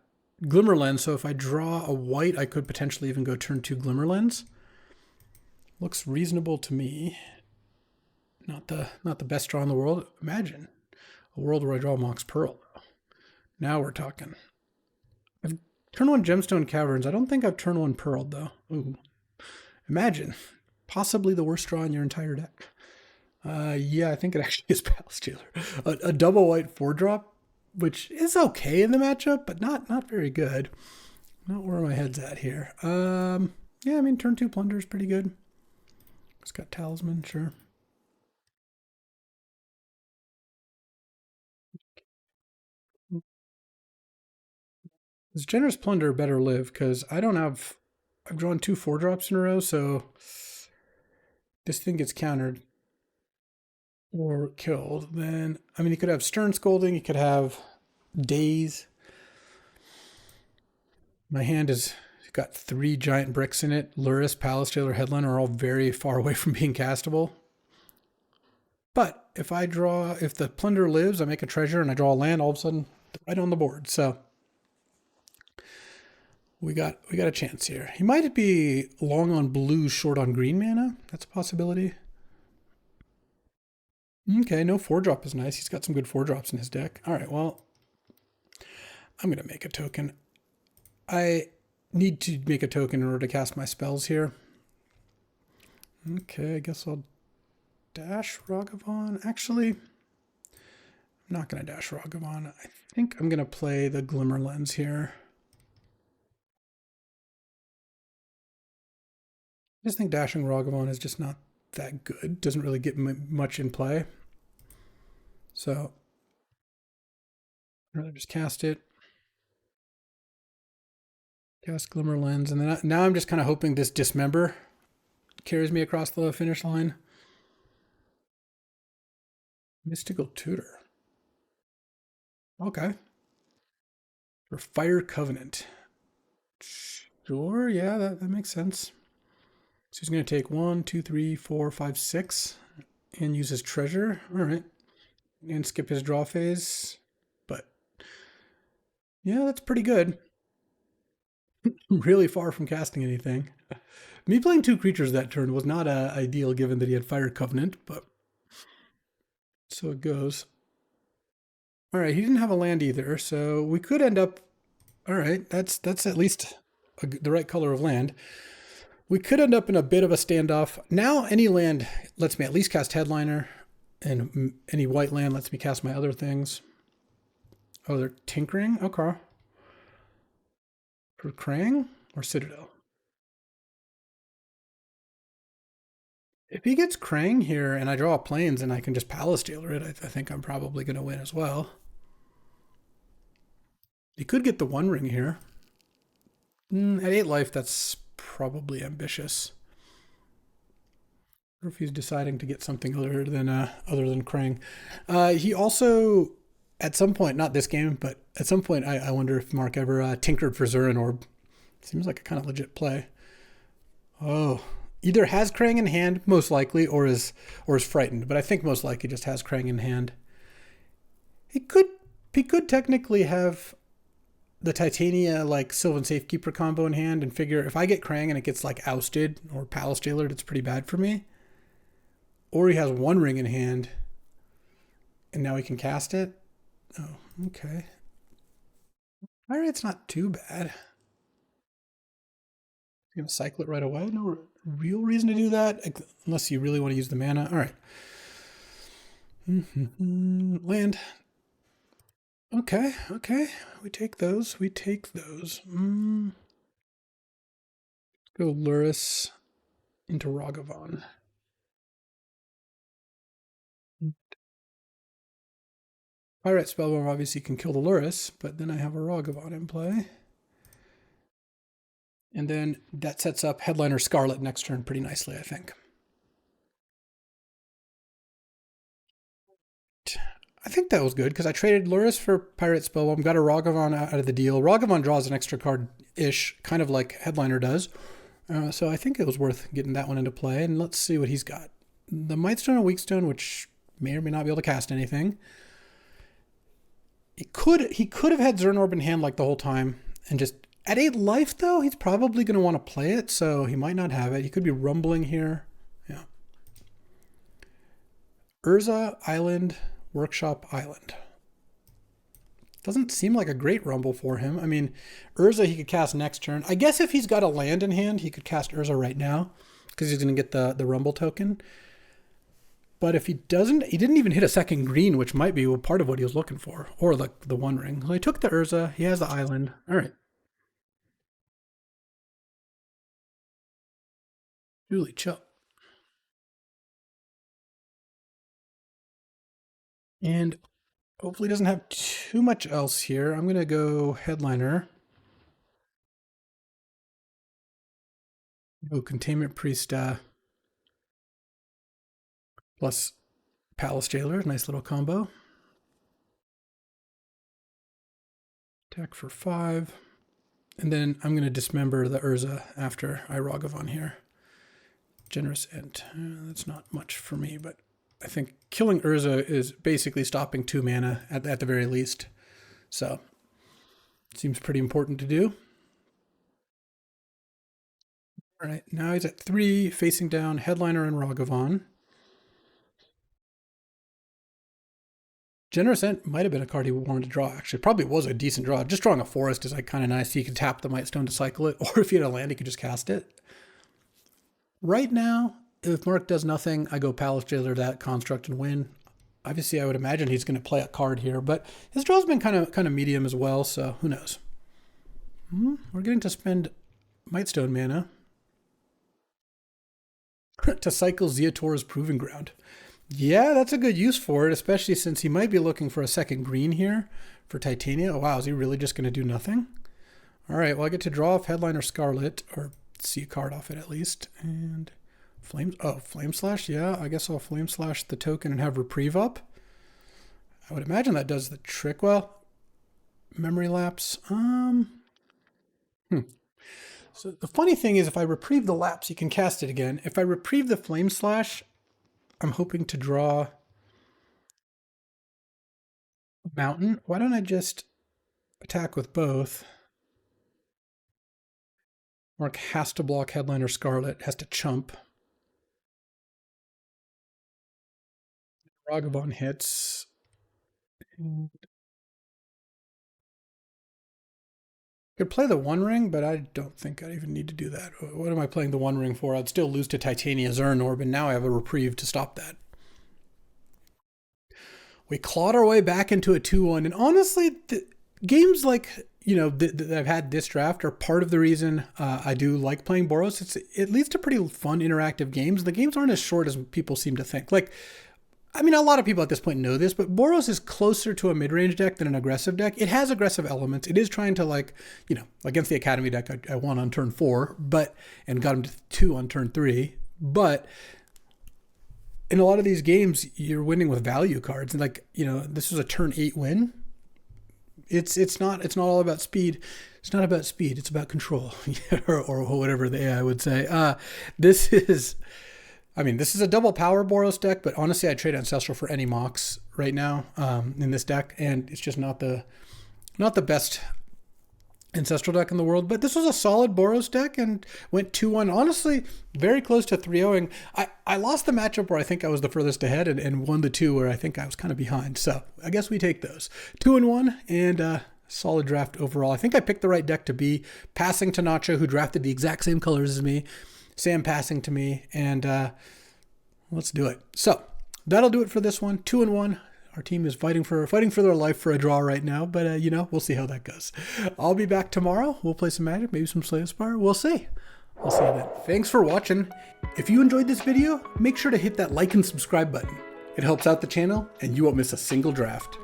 Glimmer Lens, so if I draw a white, I could potentially even go turn 2 Glimmer Lens. Looks reasonable to me. Not the best draw in the world. Imagine a world where I draw Mox Pearl. Now we're talking. I've turn 1 Gemstone Caverns. I don't think I've turn 1 Pearled, though. Ooh. Imagine. Possibly the worst draw in your entire deck. Yeah, I think it actually is Palace Jailer. A double white 4-drop, which is okay in the matchup, but not very good. Not where my head's at here. Yeah, I mean, turn 2 Plunder is pretty good. It's got Talisman, sure. This Generous Plunder better live, because I've drawn 2 4-drops in a row, so this thing gets countered or killed. Then, I mean, he could have Stern Scolding, he could have Daze. My hand has got 3 giant bricks in it. Luris, Palace Jailer, Headliner are all very far away from being castable. But if the Plunder lives, I make a treasure and I draw a land, all of a sudden, right on the board. So we got a chance here. He might be long on blue, short on green mana. That's a possibility. Okay, no 4-drop is nice. He's got some good 4-drops in his deck. All right, well, I'm going to make a token. I need to make a token in order to cast my spells here. Okay, I guess I'll dash Ragavan. Actually, I'm not going to dash Ragavan. I think I'm going to play the Glimmer Lens here. I just think dashing Ragavan is just not that good. Doesn't really get much in play. So I'd rather just cast it. Cast Glimmer Lens. And then now I'm just kind of hoping this Dismember carries me across the finish line. Mystical Tutor. Okay. For Fire Covenant. Sure, yeah, that makes sense. So he's going to take 1, 2, 3, 4, 5, 6 and use his treasure. All right. And skip his draw phase. But yeah, that's pretty good. Really far from casting anything. Me playing 2 creatures that turn was not ideal given that he had Fire Covenant, but so it goes. All right, he didn't have a land either, so we could end up... All right, that's at least the right color of land, we could end up in a bit of a standoff. Now any land lets me at least cast Headliner, and any white land lets me cast my other things. Oh, they're tinkering? Okay. For Krang or Citadel? If he gets Krang here and I draw planes and I can just Palace Jailer it, I think I'm probably going to win as well. He could get the One Ring here. At 8 life, that's probably ambitious. Or if he's deciding to get something other than Krang. He also, at some point, not this game, but at some point, I wonder if Mark ever tinkered for Zurin Orb. Seems like a kind of legit play. Oh, either has Krang in hand, most likely, or is frightened. But I think most likely just has Krang in hand. He could technically have the Titania like Sylvan Safekeeper combo in hand and figure if I get Krang and it gets like ousted or Palace Jailered, it's pretty bad for me. Or he has One Ring in hand and now he can cast it. Oh, okay. All right, it's not too bad. You're gonna cycle it right away. No real reason to do that unless you really want to use the mana. All right. Land. Okay, okay. We take those. Go Luris into Ragavan. Pirate Spellbomb obviously can kill the Luris, but then I have a Ragavan in play. And then that sets up Headliner Scarlet next turn pretty nicely, I think. I think that was good because I traded Luris for Pirate Spellbomb, got a Ragavan out of the deal. Ragavan draws an extra card-ish, kind of like Headliner does. So I think it was worth getting that one into play. And let's see what he's got. The Mightstone and Weakstone, which may or may not be able to cast anything. He could have had Zurin Orb in hand like the whole time and just at 8 life though, he's probably going to want to play it, so he might not have it. He could be rumbling here. Yeah. Urza Island, Workshop Island. Doesn't seem like a great rumble for him. I mean, Urza he could cast next turn. I guess if he's got a land in hand, he could cast Urza right now because he's going to get the rumble token. But if he doesn't, he didn't even hit a second green, which might be part of what he was looking for, or like the One Ring. So he took the Urza. He has the island. All right. Julie, chill. And hopefully doesn't have too much else here. I'm going to go Headliner. Go Containment Priest plus Palace Jailer. Nice little combo. Attack for 5. And then I'm going to dismember the Urza after I Ragavan here. Generous Ent. That's not much for me, but I think killing Urza is basically stopping 2 mana at the very least. So, seems pretty important to do. All right, now he's at 3, facing down Headliner and Ragavan. Generous Ent might have been a card he wanted to draw, actually. Probably was a decent draw. Just drawing a forest is like kind of nice. You can tap the Mightstone to cycle it, or if you had a land, you could just cast it. Right now, if Mark does nothing, I go Palace Jailer that construct and win. Obviously, I would imagine he's going to play a card here, but his draw's been kind of medium as well, so who knows. We're getting to spend Mightstone mana to cycle Zeator's Proving Ground. Yeah, that's a good use for it, especially since he might be looking for a second green here for Titania. Oh, wow, is he really just going to do nothing? All right, well, I get to draw off Headliner Scarlet, or see a card off it at least. And Flame Slash, yeah, I guess I'll Flame Slash the token and have Reprieve up. I would imagine that does the trick. Well, Memory Lapse. So the funny thing is if I Reprieve the Lapse, you can cast it again. If I Reprieve the Flame Slash, I'm hoping to draw a Mountain. Why don't I just attack with both? Mark has to block Headliner Scarlet, has to chump. Ragavan hits. Could play the One Ring, but I don't think I even need to do that. What am I playing the One Ring for? I'd still lose to Titania Zernorb, and now I have a reprieve to stop that. We clawed our way back into a 2-1, and honestly, games like, you know, that I've had this draft are part of the reason I do like playing Boros. It leads to pretty fun interactive games. The games aren't as short as people seem to think. Like, I mean, a lot of people at this point know this, but Boros is closer to a mid-range deck than an aggressive deck. It has aggressive elements. It is trying to, like, you know, against the Academy deck, I won on turn 4, and got him to 2 on turn 3. But in a lot of these games, you're winning with value cards. And, like, you know, this was a turn 8 win. It's not all about speed. It's not about speed. It's about control, or whatever the AI would say. This is a double power Boros deck, but honestly, I'd trade Ancestral for any Mox right now in this deck, and it's just not the best Ancestral deck in the world. But this was a solid Boros deck and went 2-1. Honestly, very close to 3-0ing. I lost the matchup where I think I was the furthest ahead and won the 2 where I think I was kind of behind. So I guess we take those. 2-1 and solid draft overall. I think I picked the right deck to be passing to Nacho, who drafted the exact same colors as me. Sam passing to me, and let's do it. So that'll do it for this one. 2-1. Our team is fighting for their life for a draw right now, but you know, we'll see how that goes. I'll be back tomorrow. We'll play some Magic, maybe some Slay Aspire. We'll see. I'll see you then. Thanks for watching. If you enjoyed this video, make sure to hit that like and subscribe button. It helps out the channel, and you won't miss a single draft.